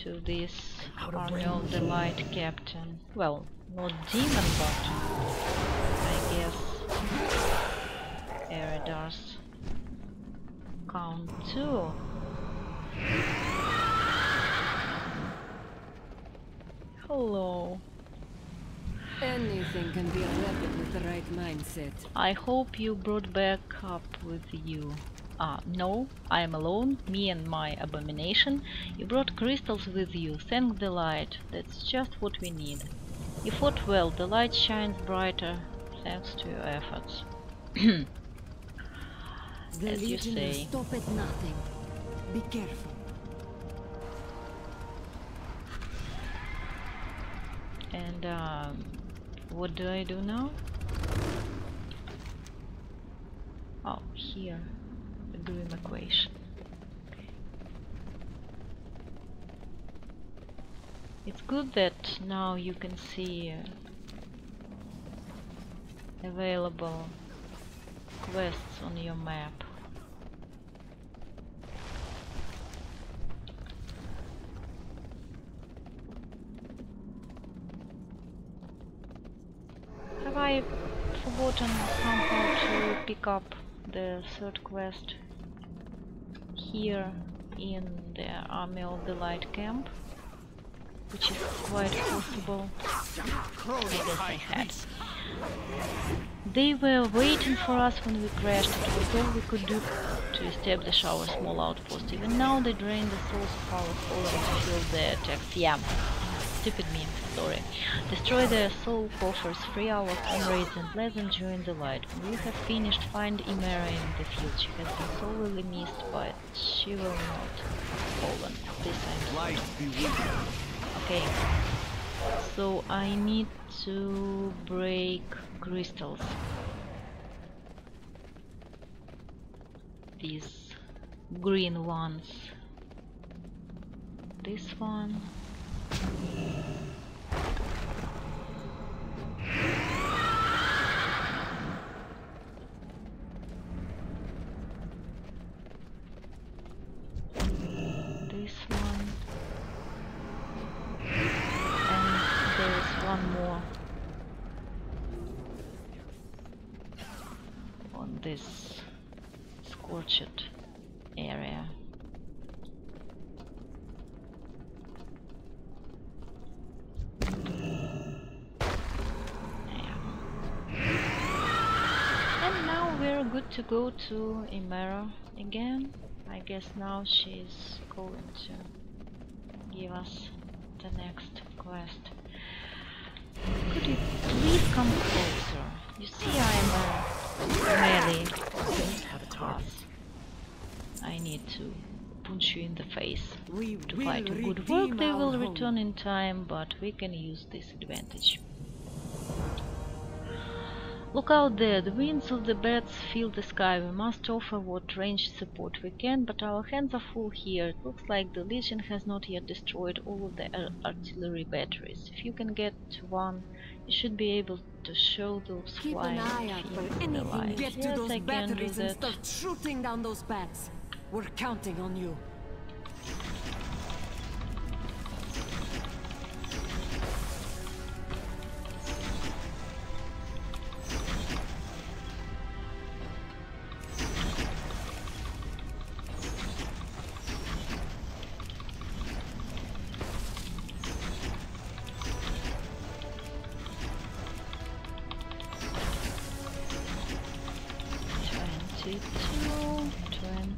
to this Army of the Light Captain. Well, not demon, but I guess Eridar's count too. Hello. Anything can be adapted with the right mindset. I hope you brought back up with you. No, I am alone, me and my abomination. You brought crystals with you, thank the light. That's just what we need. You fought well, the light shines brighter thanks to your efforts. As you say. Stop at nothing. Be careful. And what do I do now? Oh, here, the Grim equation. Okay. It's good that now you can see available quests on your map. Have I forgotten somehow to pick up the third quest here in the Army of the Light camp? Which is quite possible. I guess I had. They were waiting for us when we crashed. It was all we could do to establish our small outpost. Even now they drain the souls of our fallen to fuel their attacks. Yeah, stupid me, sorry. Destroy their soul coffers, free our comrades and let them join the light. When we have finished, find Imera in the field. She has been sorely missed, but she will not fallen. This I'm certain. Okay, so I need to break crystals. These green ones. This one. This one. And there is one more on this scorched area. And now we're good to go to Imera again. I guess now she's going to give us the next quest. Could you please come closer? You see I'm a melee class. I need to punch you in the face to fight a good work. They will return in time, but we can use this advantage. Look out there, the wings of the bats fill the sky. We must offer what ranged support we can, but our hands are full here. It looks like the Legion has not yet destroyed all of the artillery batteries. If you can get to one, you should be able to show those flying fiends the light. Get to Yes, those I can do batteries and that. start shooting down those bats. We're counting on you.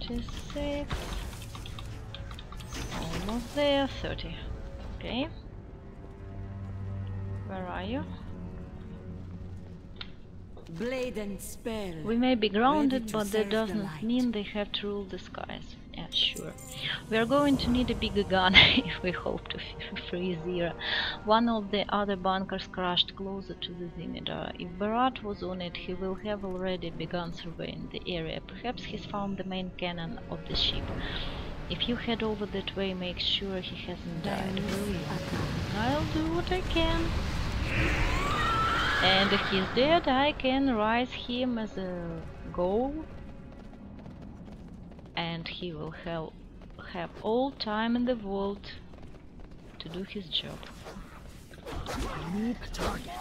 26. Almost there. 30. Okay. Where are you? Blade and spell. We may be grounded, but that doesn't mean they have to rule the skies. Yeah, sure. We are going to need a bigger gun if we hope to free Zira. One of the other bunkers crashed closer to the Zinedar. If Barat was on it, he will have already begun surveying the area. Perhaps he's found the main cannon of the ship. If you head over that way, make sure he hasn't died, will you? I'll do what I can. And if he's dead, I can raise him as a goal. And he will have all time in the world to do his job. I need a target.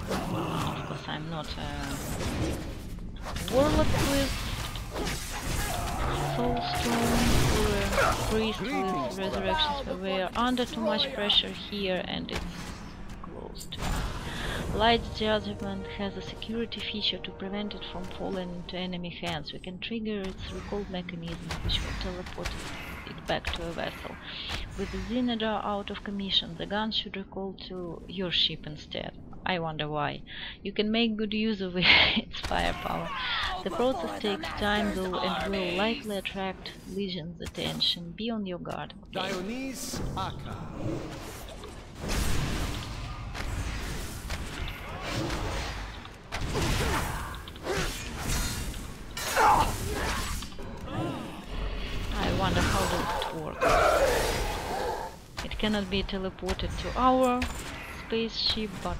Of course, I'm not a warlock with soulstone or a priest with resurrections, but we are under too much pressure here and it's close to. Light's Judgment has a security feature to prevent it from falling into enemy hands. We can trigger its recall mechanism, which will teleport it back to a vessel. With the Zinedar out of commission, the gun should recall to your ship instead. I wonder why. You can make good use of its firepower. The process takes time though and will likely attract Legion's attention. Be on your guard. Okay. Dionys Aka. I wonder how does it work. It cannot be teleported to our spaceship, but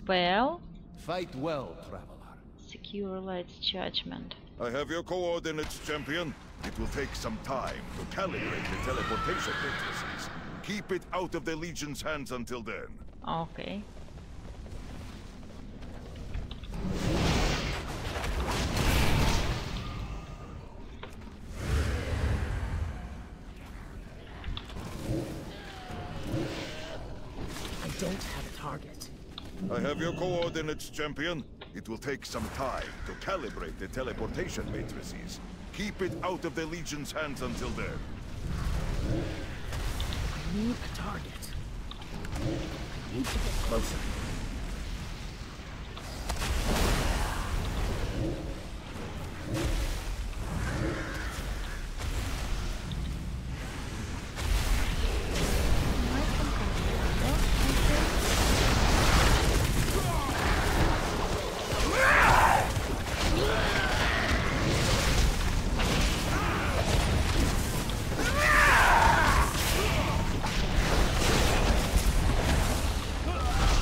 well, fight well, traveler. Secure Light's Judgment. I have your coordinates, champion. It will take some time to calibrate the teleportation matrices. Keep it out of the Legion's hands until then. Okay. I don't have a target. I have your coordinates, champion. It will take some time to calibrate the teleportation matrices. Keep it out of the Legion's hands until then. I need a target. I need to get closer.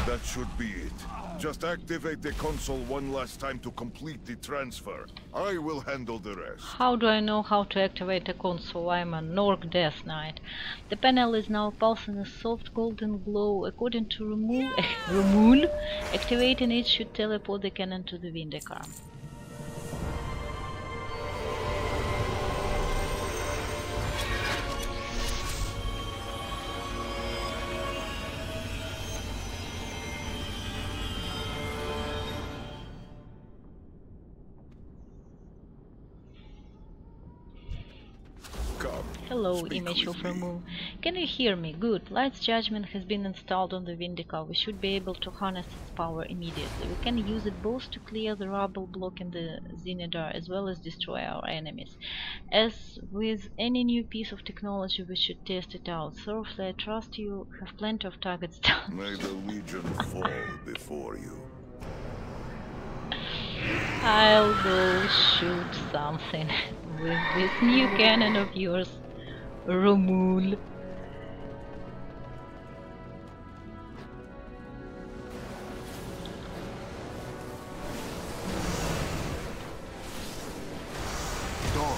That should be it. Just activate the console one last time to complete the transfer. I will handle the rest. How do I know how to activate a console? I'm a Nork Death Knight. The panel is now pulsing a soft golden glow. According to Rumul, activating it should teleport the cannon to the Vindicare. Hello, image of Rumul. Can you hear me? Good. Light's Judgment has been installed on the Vindicare. We should be able to harness its power immediately. We can use it both to clear the rubble blocking the Zinedar as well as destroy our enemies. As with any new piece of technology, we should test it out. Thoroughly, I trust you have plenty of targets done. May the Legion fall before you. I'll go shoot something with this new cannon of yours, Rumul.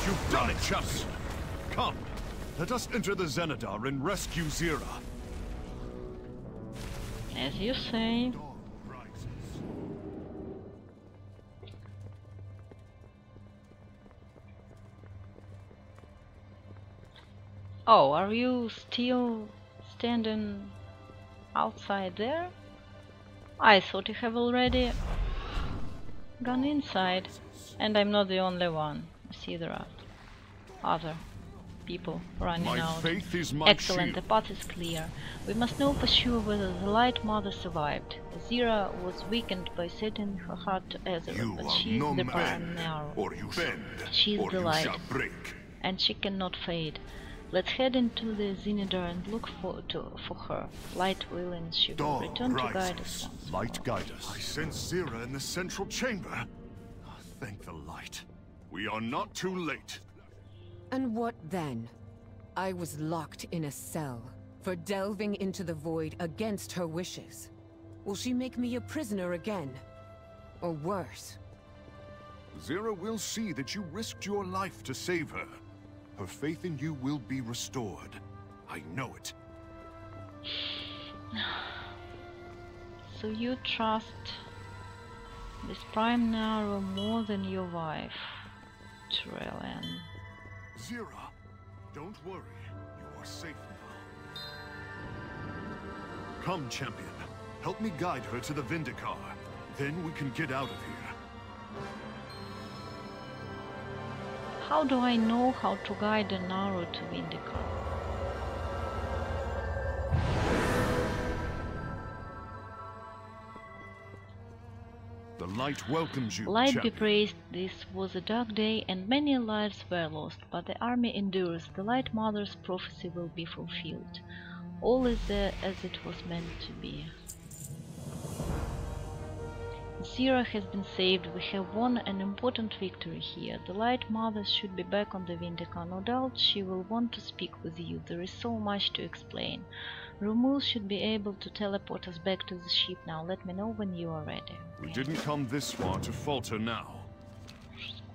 You've done it, champion! Come, let us enter the Zenedar and rescue Zira. As you say. Oh, are you still standing outside there? I thought you have already gone inside, and I'm not the only one. See, there are other people running My out. faith is my Excellent, the shield. path is clear. We must know for sure whether the Light Mother survived. Azira was weakened by setting her heart to Azeroth, but she is the Prime Narrow. Or you bend, She is or the you light, shall break. and she cannot fade. Let's head into the Zenithar and look for her. Light willing, she will Dawn return to guide rises. us once Light more. guide us. I sense Zira in the central chamber. Oh, thank the light. We are not too late. And what then? I was locked in a cell for delving into the void against her wishes. Will she make me a prisoner again? Or worse? Zira will see that you risked your life to save her. Her faith in you will be restored. I know it. So you trust this Prime Narrow more than your wife, Trellan. Zira, don't worry. You are safe now. Come, champion. Help me guide her to the Vindicar. Then we can get out of here. How do I know how to guide a Narrow to Vindicar? The light welcomes you, Light be champion. praised, this was a dark day and many lives were lost, but the army endures. The Light Mother's prophecy will be fulfilled. All is there as it was meant to be. Zira has been saved. We have won an important victory here. The Light Mother should be back on the Vindicar. No doubt she will want to speak with you. There is so much to explain. Rumul should be able to teleport us back to the ship now. Let me know when you are ready. We didn't come this far to falter now.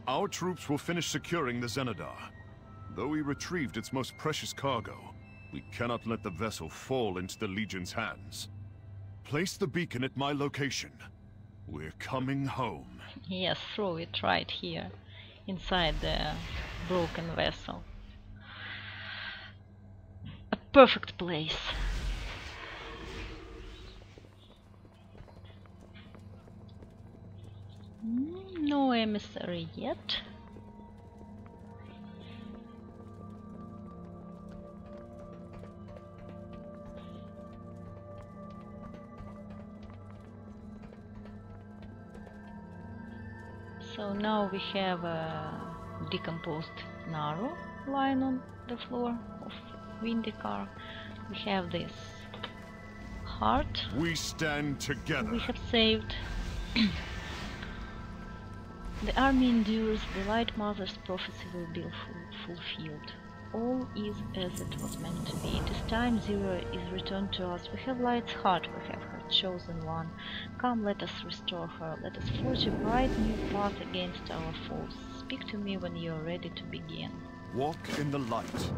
Our troops will finish securing the Zenithar. Though we retrieved its most precious cargo, we cannot let the vessel fall into the Legion's hands. Place the beacon at my location. We're coming home. Yes, throw it right here, inside the broken vessel. A perfect place. No emissary yet. So now we have a decomposed Narrow lying on the floor of Vindicar. We have this heart We stand together. we have saved. The army endures, the Light Mother's prophecy will be fulfilled. All is as it was meant to be. It is time Zira is returned to us. We have Light's heart, we have her chosen one. Come, let us restore her. Let us forge a bright new path against our foes. Speak to me when you are ready to begin. Walk in the light.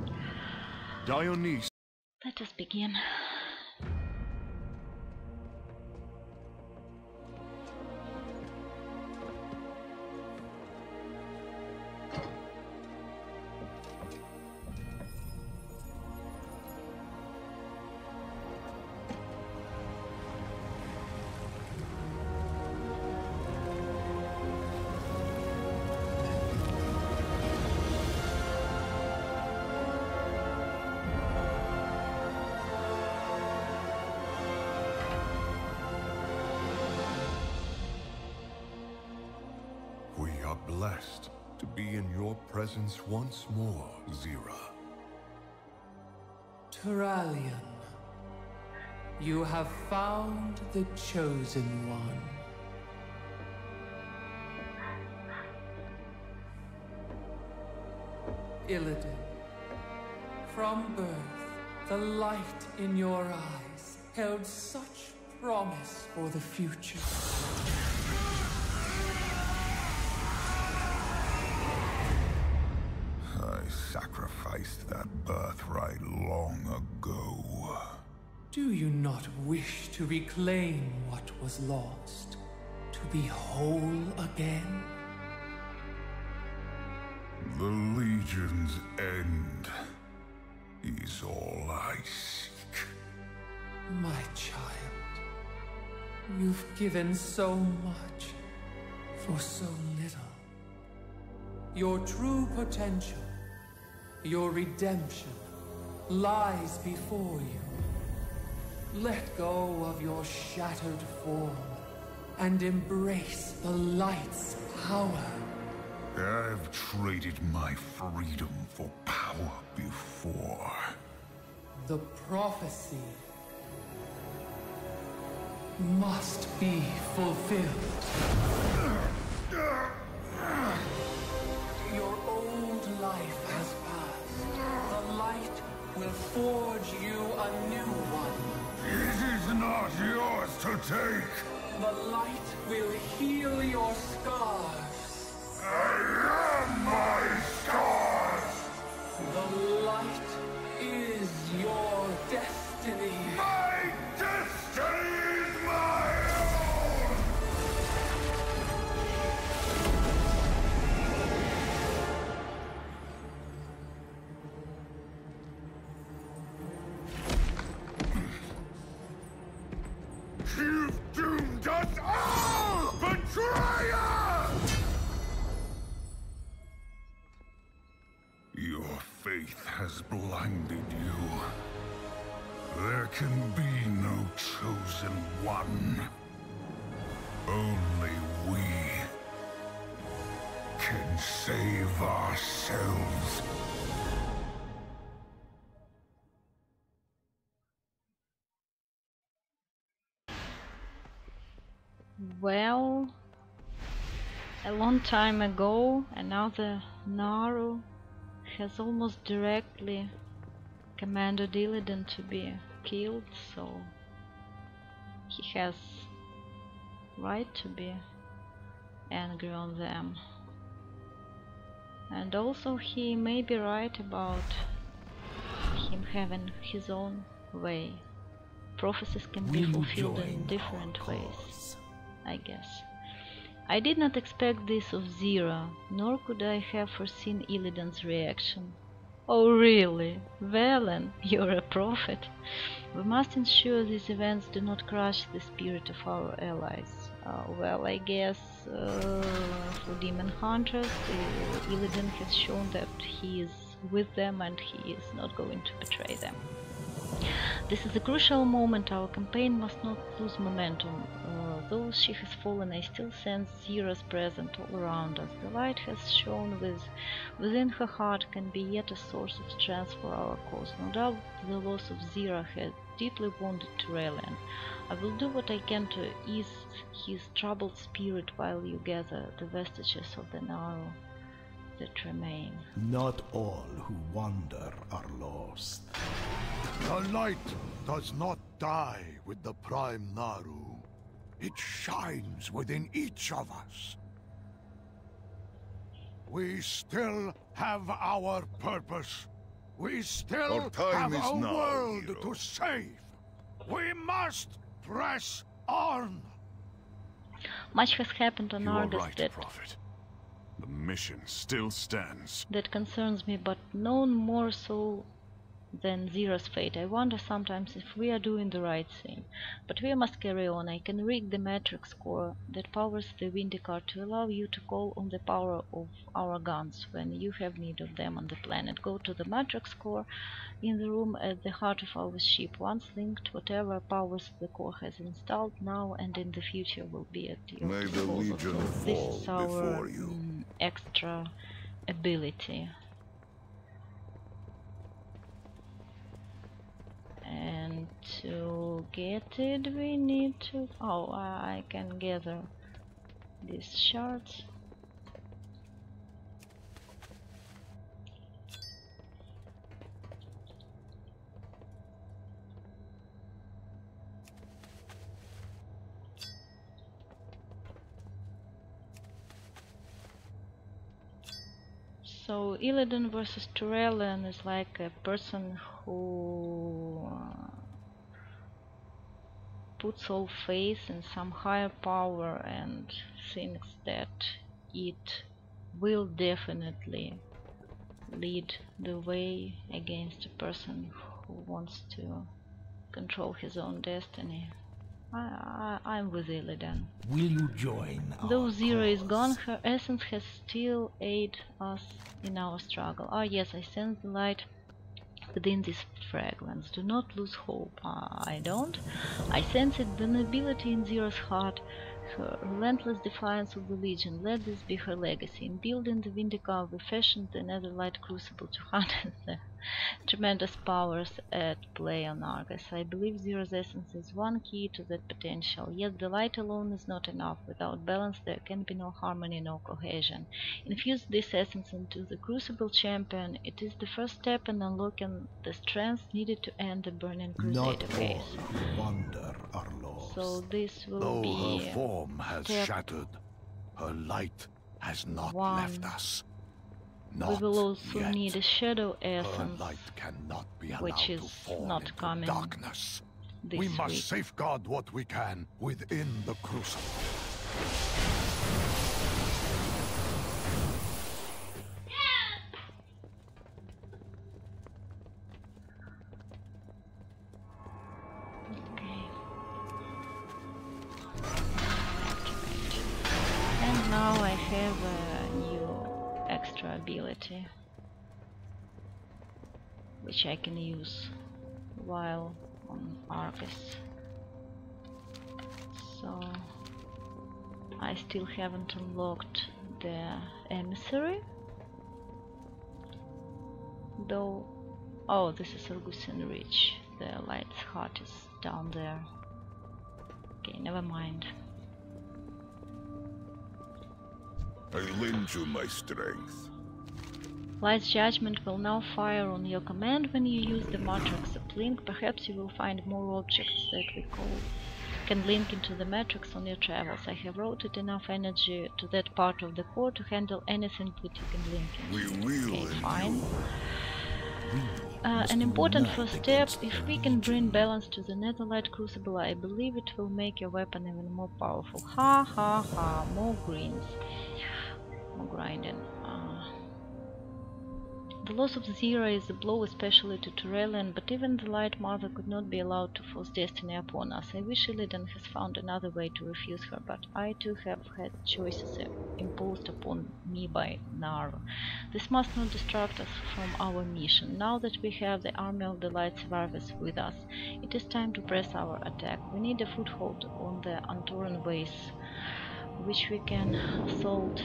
Dionysus. Let us begin. We are blessed to be in your presence once more, Zira. Turalian, you have found the Chosen One. Illidan, from birth, the light in your eyes held such promise for the future. I sacrificed that birthright long ago. Do you not wish to reclaim what was lost? To be whole again? The Legion's end is all I seek. My child, you've given so much for so little. Your true potential, your redemption, lies before you. Let go of your shattered form and embrace the light's power. I've traded my freedom for power before. The prophecy must be fulfilled. Your old life has passed. The light will forge you a new one. It is not yours to take. The light will heal your scars. I am my scars. The light is your destiny. My destiny is my own. You've doomed us all, betrayer! Your faith has blinded you. There can be no chosen one. Only we can save ourselves. Well, a long time ago, another Naru has almost directly commanded Illidan to be killed, so he has right to be angry on them. And also he may be right about him having his own way. Prophecies can be fulfilled in different ways, I guess. I did not expect this of Zira, nor could I have foreseen Illidan's reaction. Oh really? Velen, you're a prophet. We must ensure these events do not crush the spirit of our allies. Well, I guess for Demon Hunters, Illidan has shown that he is with them and he is not going to betray them. This is a crucial moment. Our campaign must not lose momentum. Though she has fallen, I still sense Zira's presence all around us. The light has shone within her heart can be yet a source of strength for our cause. No doubt the loss of Zira had deeply wounded Turelian. I will do what I can to ease his troubled spirit while you gather the vestiges of the Naru that remain. Not all who wander are lost. The light does not die with the Prime Naru. It shines within each of us. We still have our purpose. We still have a world to save. We must press on. Much has happened on Argus right, Prophet. The mission still stands. That concerns me, but none more so than Zira's fate. I wonder sometimes if we are doing the right thing. But we must carry on. I can rig the matrix core that powers the Vindicar to allow you to call on the power of our guns when you have need of them on the planet. Go to the matrix core in the room at the heart of our ship. Once linked, whatever powers the core has installed now and in the future will be at your May the Legion fall this is our before you. Extra ability. And to get it we need to... oh, I can gather these shards. So Illidan versus Turelian is like a person who puts all faith in some higher power and thinks that it will definitely lead the way against a person who wants to control his own destiny. I'm with Illidan. Will you join Though our Zero is cause? gone, her essence has still aided us in our struggle. Ah yes, I sense the light within these fragments. Do not lose hope. I don't. I sense it, the nobility in Zero's heart, her relentless defiance of the Legion. Let this be her legacy. In building the Vindicar, we fashioned the Netherlight Crucible to harness the tremendous powers at play on Argus. I believe Zero's essence is one key to that potential, yet the light alone is not enough. Without balance there can be no harmony, no cohesion. Infuse this essence into the Crucible Champion. It is the first step in unlocking the strength needed to end the Burning Crusade phase. Wonder are lost. So this will Though be her form has shattered, her light has not left us. We will also need a Shadow Her Essence, light cannot be allowed which is to fall not into coming darkness. this We must week. safeguard what we can within the Crucible. And now I have a new extra ability, which I can use while on Argus. So I still haven't unlocked the emissary, though. Oh, this is Argusian Ridge. The light's heart is down there. Okay, never mind. I lend you my strength. Light's judgment will now fire on your command when you use the matrix uplink. Perhaps you will find more objects that we can link into the matrix on your travels. I have routed enough energy to that part of the core to handle anything that you can link into. We will. Okay, fine. An important first step, if we can bring balance to the Netherlight Crucible, I believe it will make your weapon even more powerful. Ha ha ha, more greens. More grinding. The loss of Zero is a blow especially to Turelian, but even the Light Mother could not be allowed to force destiny upon us. I wish Illidan has found another way to refuse her, but I too have had choices imposed upon me by Nar. This must not distract us from our mission. Now that we have the army of the Light Survivors with us, it is time to press our attack. We need a foothold on the Antoran Ways, which we can assault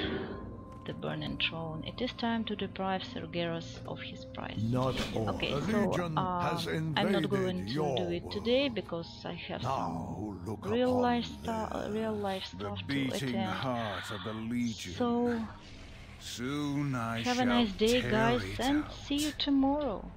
the Burning Throne. It is time to deprive Sergeros of his prize. Okay, so I'm not going to do it today because I have some real life stuff to attend. Heart of the Legion. So soon I have a shall nice day, tear guys, it and out. see you tomorrow.